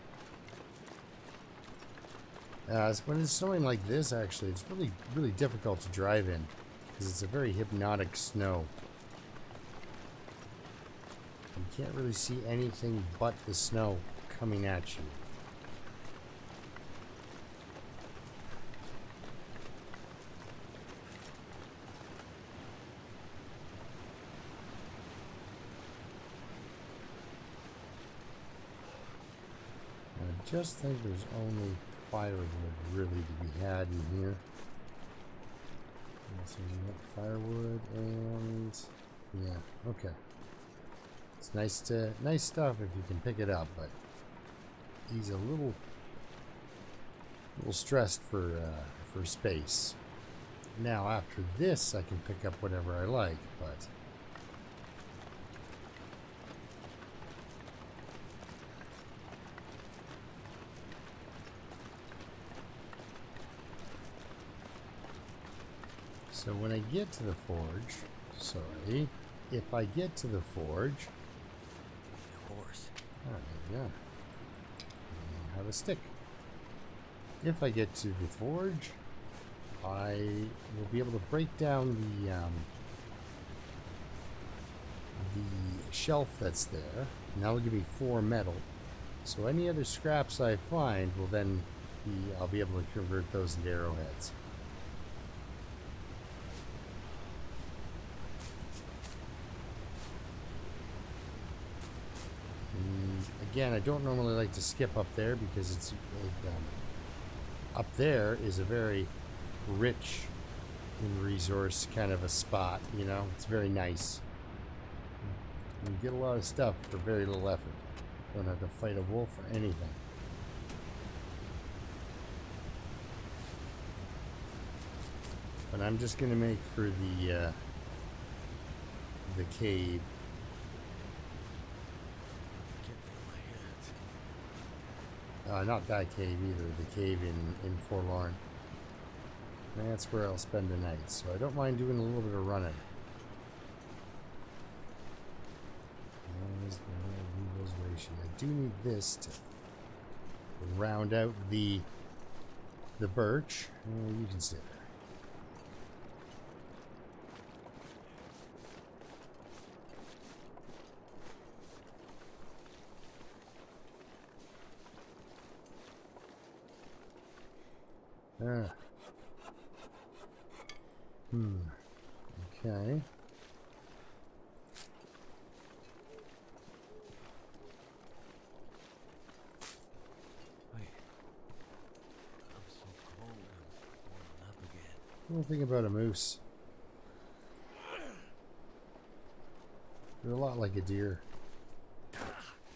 When it's snowing like this, actually, it's really difficult to drive in because it's a very hypnotic snow. You can't really see anything but the snow coming at you. I just think there's only firewood really to be had in here. So we got firewood and yeah, okay. It's nice stuff if you can pick it up, but he's a little stressed for space. Now after this, I can pick up whatever I like, but. So when I get to the forge, if I get to the forge, horse. oh, there you go. I have a stick. If I get to the forge, I will be able to break down the shelf that's there, and that'll give me 4 metal. So any other scraps I find will then I'll be able to convert those into arrowheads. Again, I don't normally like to skip up there because it's up there is a very rich in resource kind of a spot, you know. It's very nice. You get a lot of stuff for very little effort. Don't have to fight a wolf or anything. But I'm just gonna make for the cave. Not that cave either, the cave in Forlorn. That's where I'll spend the night, so I don't mind doing a little bit of running. I do need this to round out the birch. You can sit there. Okay. Wait. I'm so cold. I'm warming up again. What do you think about a moose? They're a lot like a deer.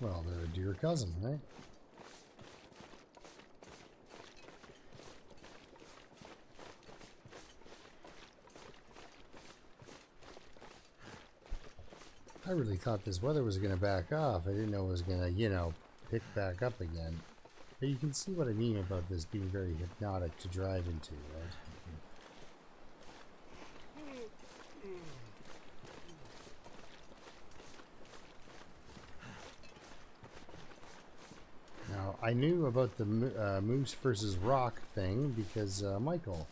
Well, they're a deer cousin, right? I really thought this weather was going to back off. I didn't know it was going to, you know, pick back up again. But you can see what I mean about this being very hypnotic to drive into, right? Now, I knew about the moose versus rock thing because Michael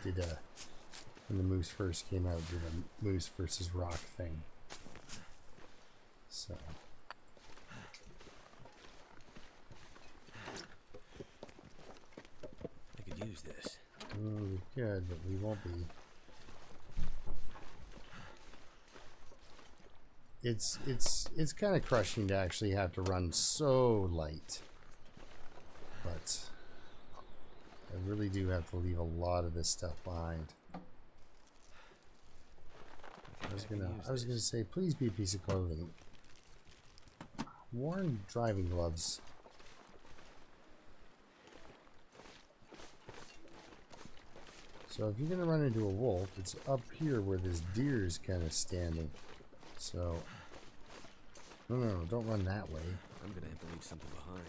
did when the moose first came out, did a moose versus rock thing. So. I could use this. We could, but we won't be. It's kind of crushing to actually have to run so light. But I really do have to leave a lot of this stuff behind. I was gonna say, please be a piece of clothing. Worn driving gloves. So if you're gonna run into a wolf, it's up here where this deer is kind of standing. So no, don't run that way. I'm gonna have to leave something behind.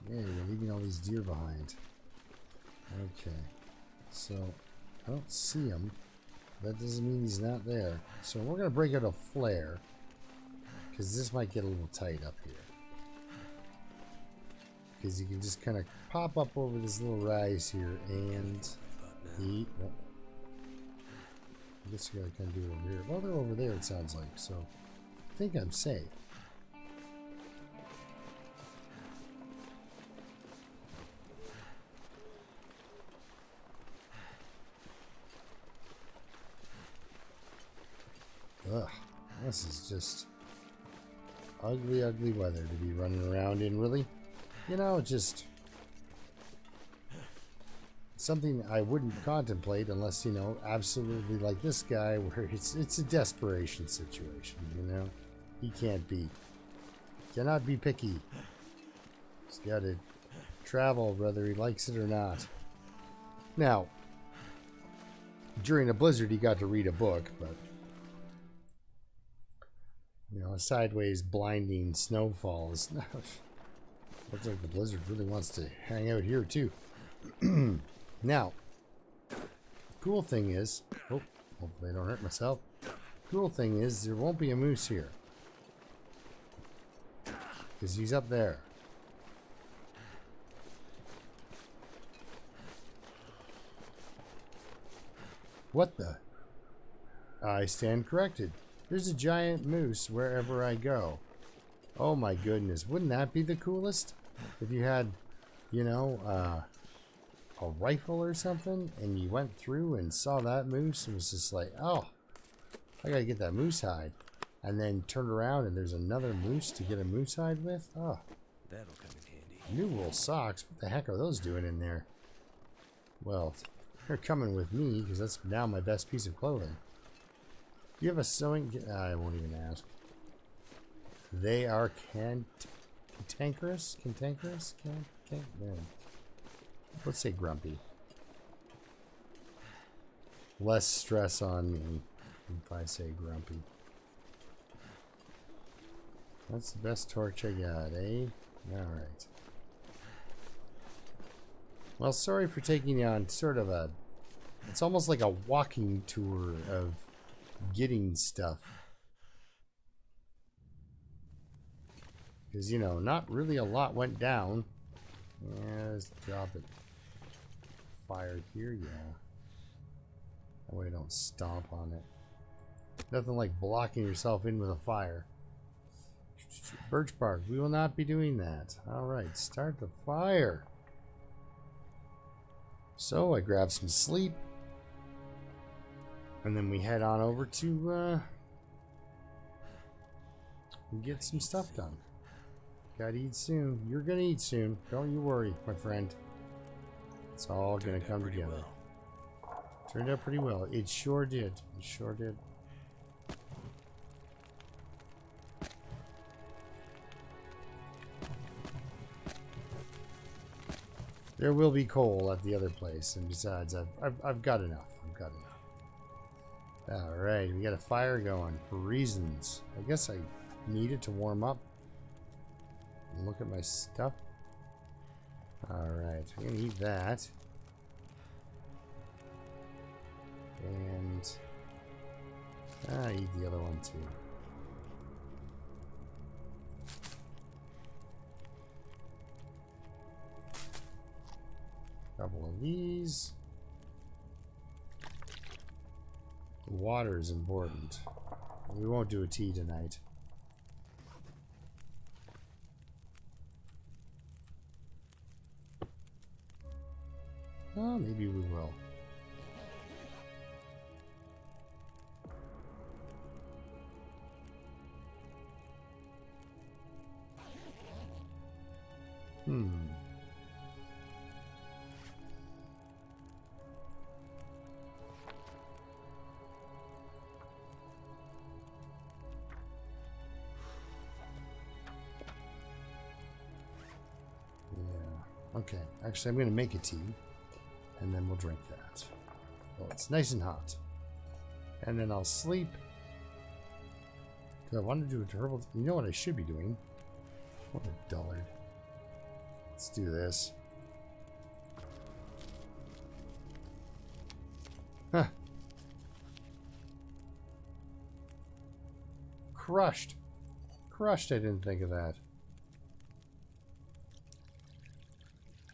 Yeah, you're leaving all these deer behind. Okay, so I don't see him. That doesn't mean he's not there. So we're gonna break out a flare because this might get a little tight up here. Because you can just kind of pop up over this little rise here and eat. Well, I guess you gotta kind of do it over here. Well, they're over there, it sounds like. So I think I'm safe. Ugh, this is just ugly, ugly weather to be running around in, really. You know, just something I wouldn't contemplate unless, you know, absolutely like this guy where it's a desperation situation, you know. He cannot be picky. He's got to travel whether he likes it or not. Now, during a blizzard he got to read a book, but you know, a sideways blinding snowfall is not. Looks like the blizzard really wants to hang out here too. Now, cool thing is, oh, hopefully I don't hurt myself. Cool thing is, there won't be a moose here because he's up there. What the? I stand corrected. There's a giant moose wherever I go. Oh my goodness, wouldn't that be the coolest? If you had, you know, a rifle or something, and you went through and saw that moose, and was just like, oh, I gotta get that moose hide. And then turn around and there's another moose to get a moose hide with? Oh. That'll come in handy. New wool socks? What the heck are those doing in there? Well, they're coming with me, because that's now my best piece of clothing. Do you have a sewing kit? I won't even ask. They are cantankerous? Cantankerous? No. Let's say grumpy. Less stress on me if I say grumpy. That's the best torch I got, eh? Alright. Well, sorry for taking you on sort of a... It's almost like a walking tour of getting stuff. Because, you know, not really a lot went down. Yeah, let's drop it. Fire here, yeah. That way I don't stomp on it. Nothing like blocking yourself in with a fire. Birch bark, we will not be doing that. Alright, start the fire. So I grab some sleep. And then we head on over to get some stuff done. Gotta eat soon. You're gonna eat soon. Don't you worry, my friend. It's all gonna come together. Turned out pretty well. It sure did. It sure did. There will be coal at the other place, and besides, I've got enough. I've got enough. Alright, we got a fire going for reasons. I guess I need it to warm up. And look at my stuff. Alright, we're gonna eat that. And eat the other one too. Couple of these. Water is important. We won't do a tea tonight. Oh, maybe we will. Okay, actually I'm going to make a tea, and then we'll drink that. Well, it's nice and hot. And then I'll sleep. Because I want to do a herbal... You know what I should be doing? What a dullard. Let's do this. Huh. Crushed. Crushed, I didn't think of that.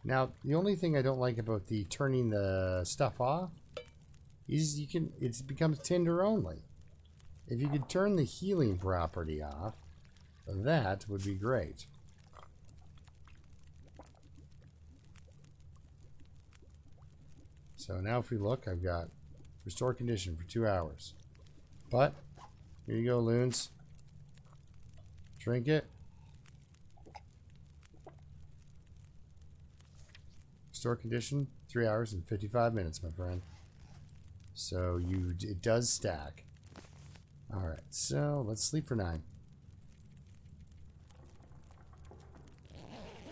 Now, the only thing I don't like about the turning the stuff off is it becomes tinder only. If you could turn the healing property off, that would be great. So now if we look, I've got restore condition for 2 hours. But, here you go, loons. Drink it. Restore condition, 3 hours and 55 minutes, my friend. So it does stack. Alright, so let's sleep for 9.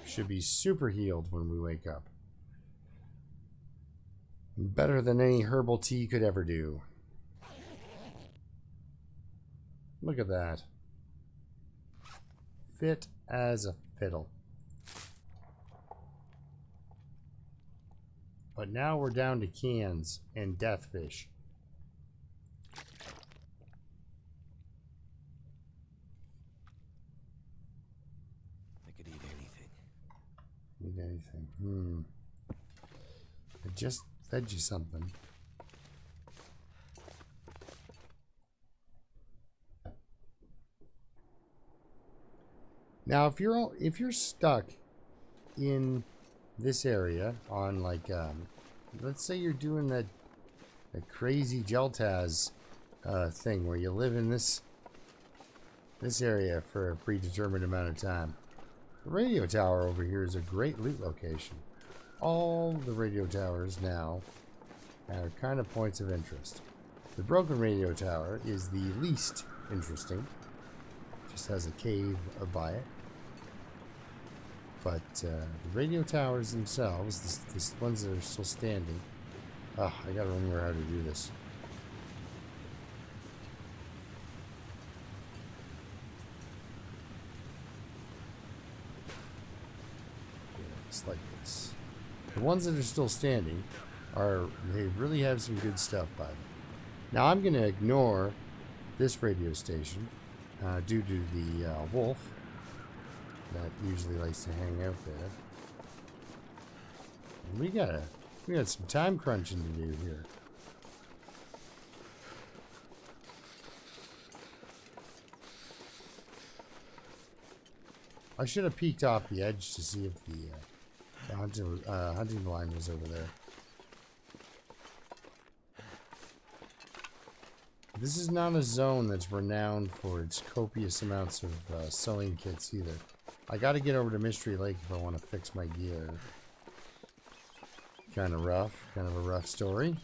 Should be super healed when we wake up. Better than any herbal tea could ever do. Look at that. Fit as a fiddle. But now we're down to cans and deathfish. I could eat anything. Eat anything. I just fed you something. Now, if you're stuck in this area on like let's say you're doing that crazy Geltaz thing where you live in this area for a predetermined amount of time. The radio tower over here is a great loot location. All the radio towers now are kind of points of interest. The broken radio tower is the least interesting. Just has a cave by it. But the radio towers themselves, the ones that are still standing. Oh, I gotta remember how to do this. It's like this. The ones that are still standing they really have some good stuff by them. Now I'm gonna ignore this radio station due to the wolf that usually likes to hang out there. And we got some time crunching to do here. I should have peeked off the edge to see if the hunting line was over there. This is not a zone that's renowned for its copious amounts of sewing kits either. I gotta get over to Mystery Lake if I want to fix my gear. Kind of rough. Kind of a rough story.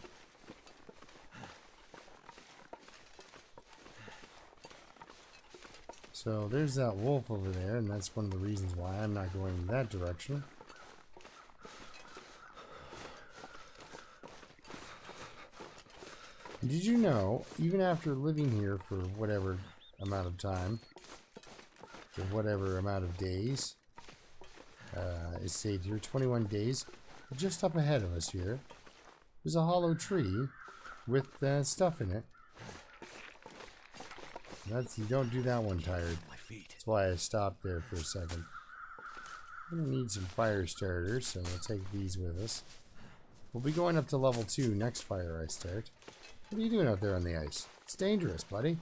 So there's that wolf over there, and that's one of the reasons why I'm not going in that direction. Did you know, even after living here for whatever amount of time, for whatever amount of days, it stayed here, 21 days, just up ahead of us here, there's a hollow tree with stuff in it. You don't do that one tired. That's why I stopped there for a second. I'm gonna need some fire starters, so we'll take these with us. We'll be going up to level 2 next fire I start. What are you doing out there on the ice? It's dangerous, buddy.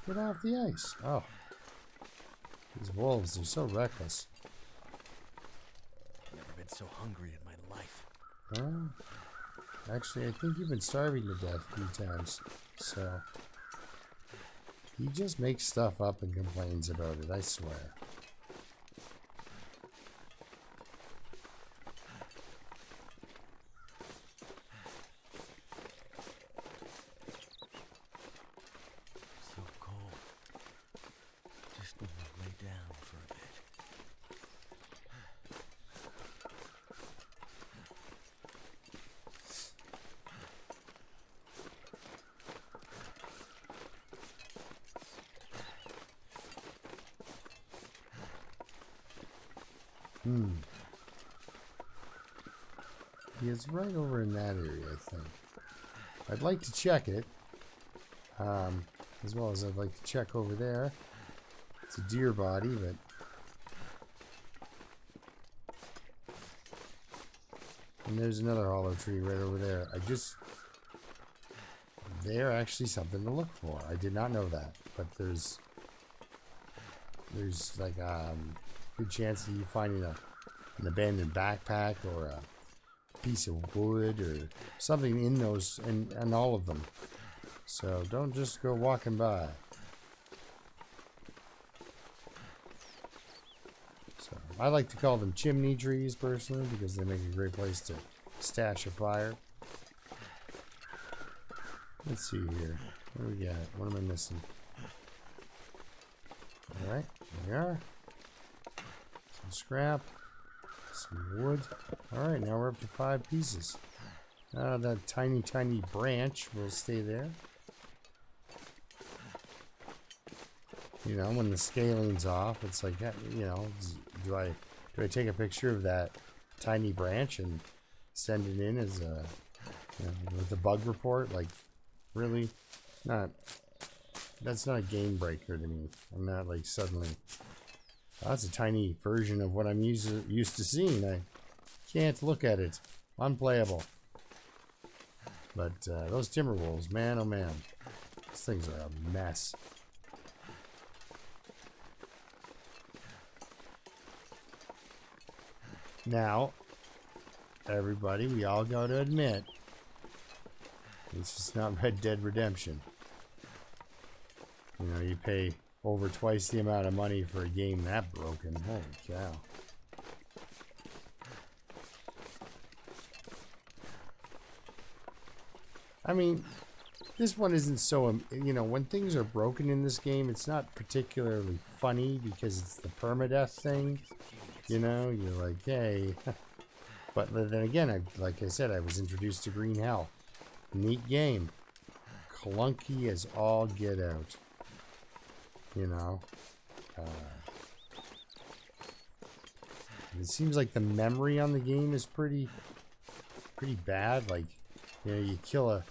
Get off the ice. Oh. These wolves, they're so reckless. Never been so hungry in my life. Actually, I think you've been starving to death a few times. So, he just makes stuff up and complains about it, I swear. So cold. Just want to lay down for a bit. He is right over in that area, I think. I'd like to check it. As well as I'd like to check over there. It's a deer body, but... And there's another hollow tree right over there. They're actually something to look for. I did not know that. But there's like good chance of you finding an abandoned backpack or a piece of wood or something in those and all of them. So don't just go walking by. So I like to call them chimney trees personally because they make a great place to stash a fire. Let's see here. What do we got? What am I missing? Alright, there we are. Some scrap. Some wood. Alright, now we're up to 5 pieces. That tiny branch will stay there. You know, when the scaling's off, it's like, you know, do I take a picture of that tiny branch and send it in as a, you know, with a bug report? Like, really? That's not a game breaker to me. I'm not like suddenly, oh, that's a tiny version of what I'm used to seeing. I can't look at it. Unplayable. But those Timberwolves, man, oh man. These things are a mess. Now, everybody, we all got to admit, this is not Red Dead Redemption. You know, you pay over twice the amount of money for a game that broken. Holy cow. I mean, this one isn't so, you know, when things are broken in this game, it's not particularly funny because it's the permadeath thing. You know, you're like, hey. But then again, like I said, I was introduced to Green Hell. Neat game. Clunky as all get out. You know. It seems like the memory on the game is pretty bad. Like, you know, you kill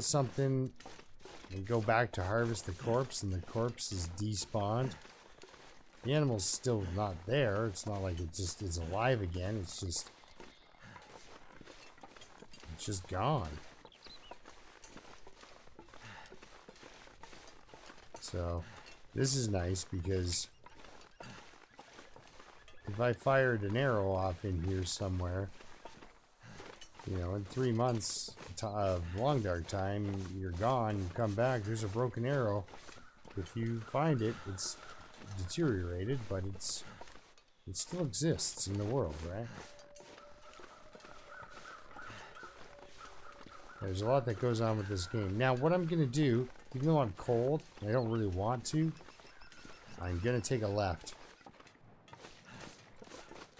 something and go back to harvest the corpse, and the corpse is despawned. The animal's still not there. It's not like it just is alive again. It's just gone. So this is nice because if I fired an arrow off in here somewhere, you know, in 3 months of long dark time, you're gone, you come back, there's a broken arrow. If you find it, it's deteriorated, but it still exists in the world, right? There's a lot that goes on with this game. Now, what I'm going to do, even though I'm cold, I don't really want to, I'm going to take a left.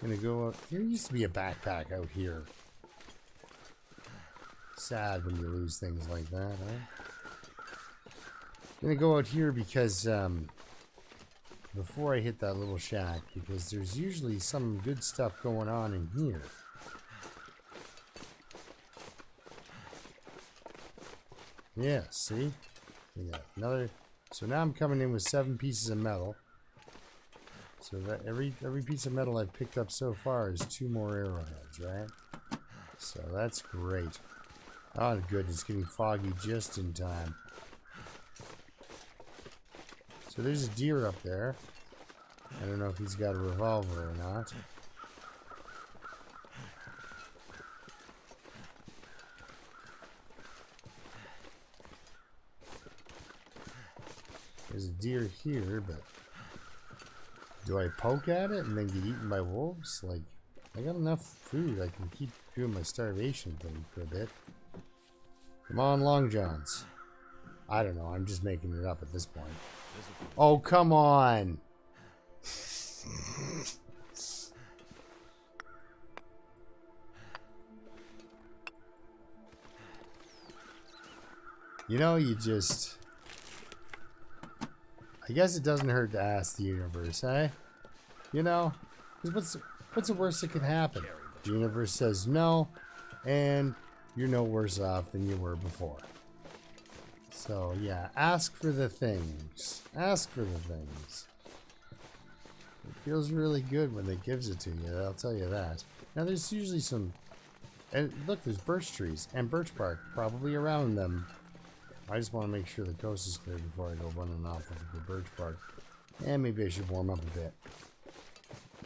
I'm going to go up. There used to be a backpack out here. Sad when you lose things like that, huh? I'm gonna go out here because, before I hit that little shack, because there's usually some good stuff going on in here. Yeah, see? We got another. So now I'm coming in with 7 pieces of metal. So that every piece of metal I've picked up so far is 2 more arrowheads, right? So that's great. Oh, good. It's getting foggy just in time. So there's a deer up there. I don't know if he's got a revolver or not. There's a deer here, but do I poke at it and then get eaten by wolves? Like, I got enough food. I can keep doing my starvation thing for a bit. Come on, Long Johns. I don't know. I'm just making it up at this point. Oh, come on. You know, you just... I guess it doesn't hurt to ask the universe, eh? You know? 'Cause what's the worst that could happen? The universe says no, and you're no worse off than you were before. So, yeah, ask for the things. Ask for the things. It feels really good when they gives it to you, I'll tell you that. Now, there's usually some... And look, there's birch trees and birch bark probably around them. I just want to make sure the coast is clear before I go running off looking for birch bark. And maybe I should warm up a bit.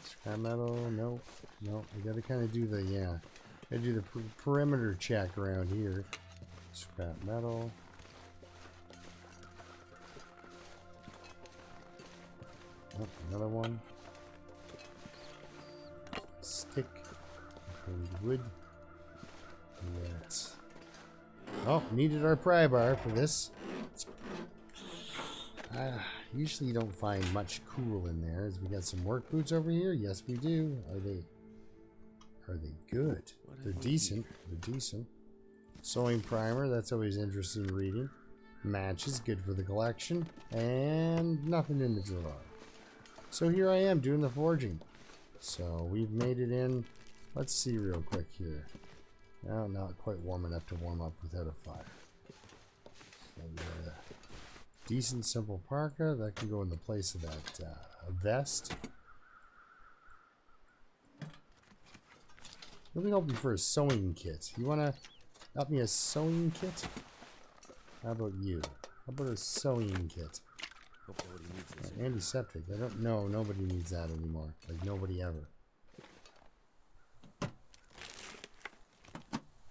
Scrap metal, nope. Nope, I gotta kind of do the, yeah. Gotta do the perimeter check around here. Scrap metal. Oh, another one. Stick. Wood. Yes. Oh, needed our pry bar for this. Usually you don't find much cool in there. As we got some work boots over here. Yes, we do. Are they good? They're decent. They're decent. Sewing primer. That's always interesting reading. Matches. Good for the collection. And nothing in the drawer. So here I am doing the forging. So we've made it in. Let's see real quick here. No, not quite warm enough to warm up without a fire. So decent simple parka. That can go in the place of that vest. Really hoping for a sewing kit. You want to help me a sewing kit? How about you? How about a sewing kit? Antiseptic. I don't know. Nobody needs that anymore. Like nobody ever.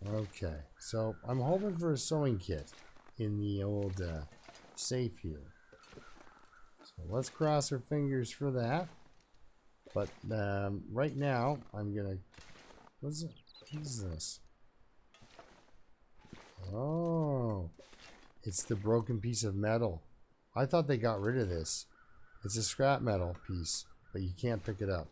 Okay, so I'm hoping for a sewing kit in the old safe here. So let's cross our fingers for that. But right now, I'm gonna. What is this? Oh, it's the broken piece of metal. I thought they got rid of this. It's a scrap metal piece, but you can't pick it up.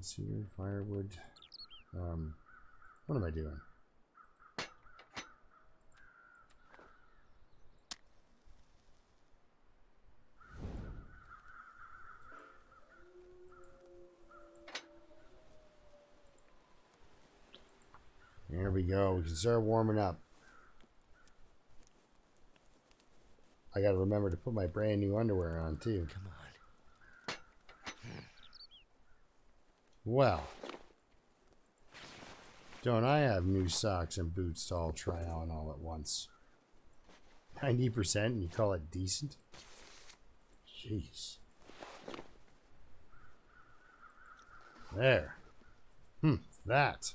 Cedar, firewood. What am I doing? There we go. We can start warming up. I gotta remember to put my brand new underwear on too. Come on. Well, don't I have new socks and boots to all try on all at once? 90% and you call it decent? Jeez. There. That.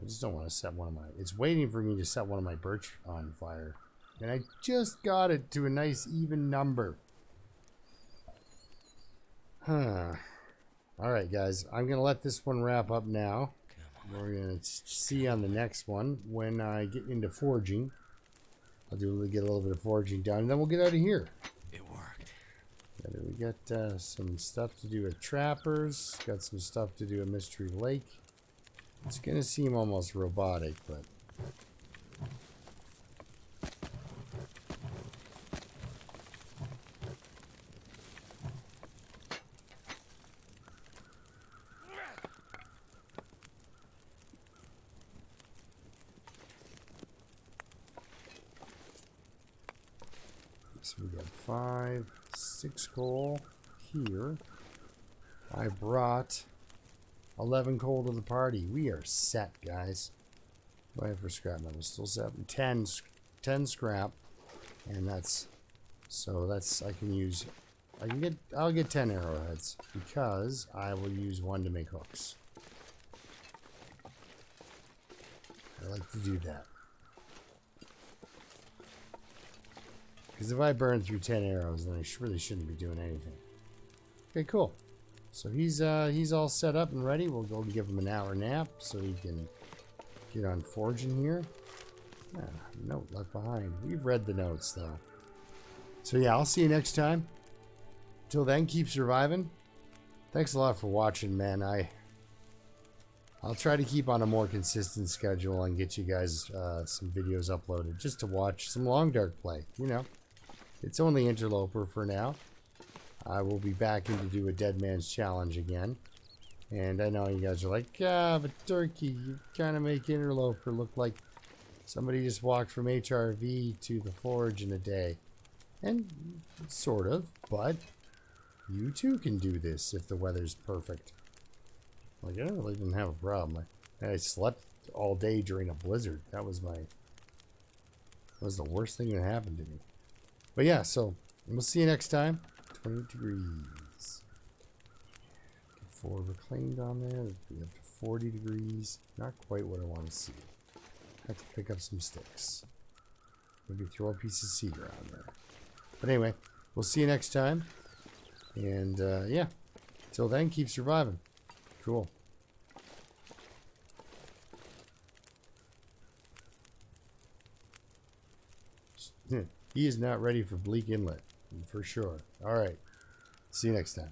I just don't want to set one of my... It's waiting for me to set one of my birch on fire. And I just got it to a nice even number. Huh. Alright guys, I'm going to let this one wrap up now. We're going to see on the next one when I get into forging. I'll get a little bit of forging done and then we'll get out of here. It worked. We got some stuff to do with trappers. Got some stuff to do at Mystery Lake. It's gonna seem almost robotic, but so we got 5, 6 coal here. I brought 11 coal to the party. We are set, guys. What do I have for scrap metal? Still 7, 10 scrap, and that's I can use. I'll get 10 arrowheads because I will use 1 to make hooks. I like to do that. Because if I burn through 10 arrows, then I really shouldn't be doing anything. Okay, cool. So he's all set up and ready. We'll go give him an hour nap so he can get on forging here. Ah, note left behind. We've read the notes though. So yeah, I'll see you next time. Till then, keep surviving. Thanks a lot for watching, man. I'll try to keep on a more consistent schedule and get you guys some videos uploaded just to watch some Long Dark play. You know, it's only Interloper for now. I will be back in to do a Dead Man's Challenge again. And I know you guys are like, yeah, but Turkey, you kind of make Interloper look like somebody just walked from HRV to the Forge in a day. And sort of, but you too can do this if the weather's perfect. Like, I really didn't have a problem. I slept all day during a blizzard. That was the worst thing that happened to me. But yeah, so we'll see you next time. 20 degrees. Get 4 reclaimed on there. Be up to 40 degrees. Not quite what I want to see. Have to pick up some sticks. Maybe throw a piece of cedar on there. But anyway, we'll see you next time. And yeah, till then, keep surviving. Cool. He is not ready for Bleak Inlet, for sure. All right. See you next time.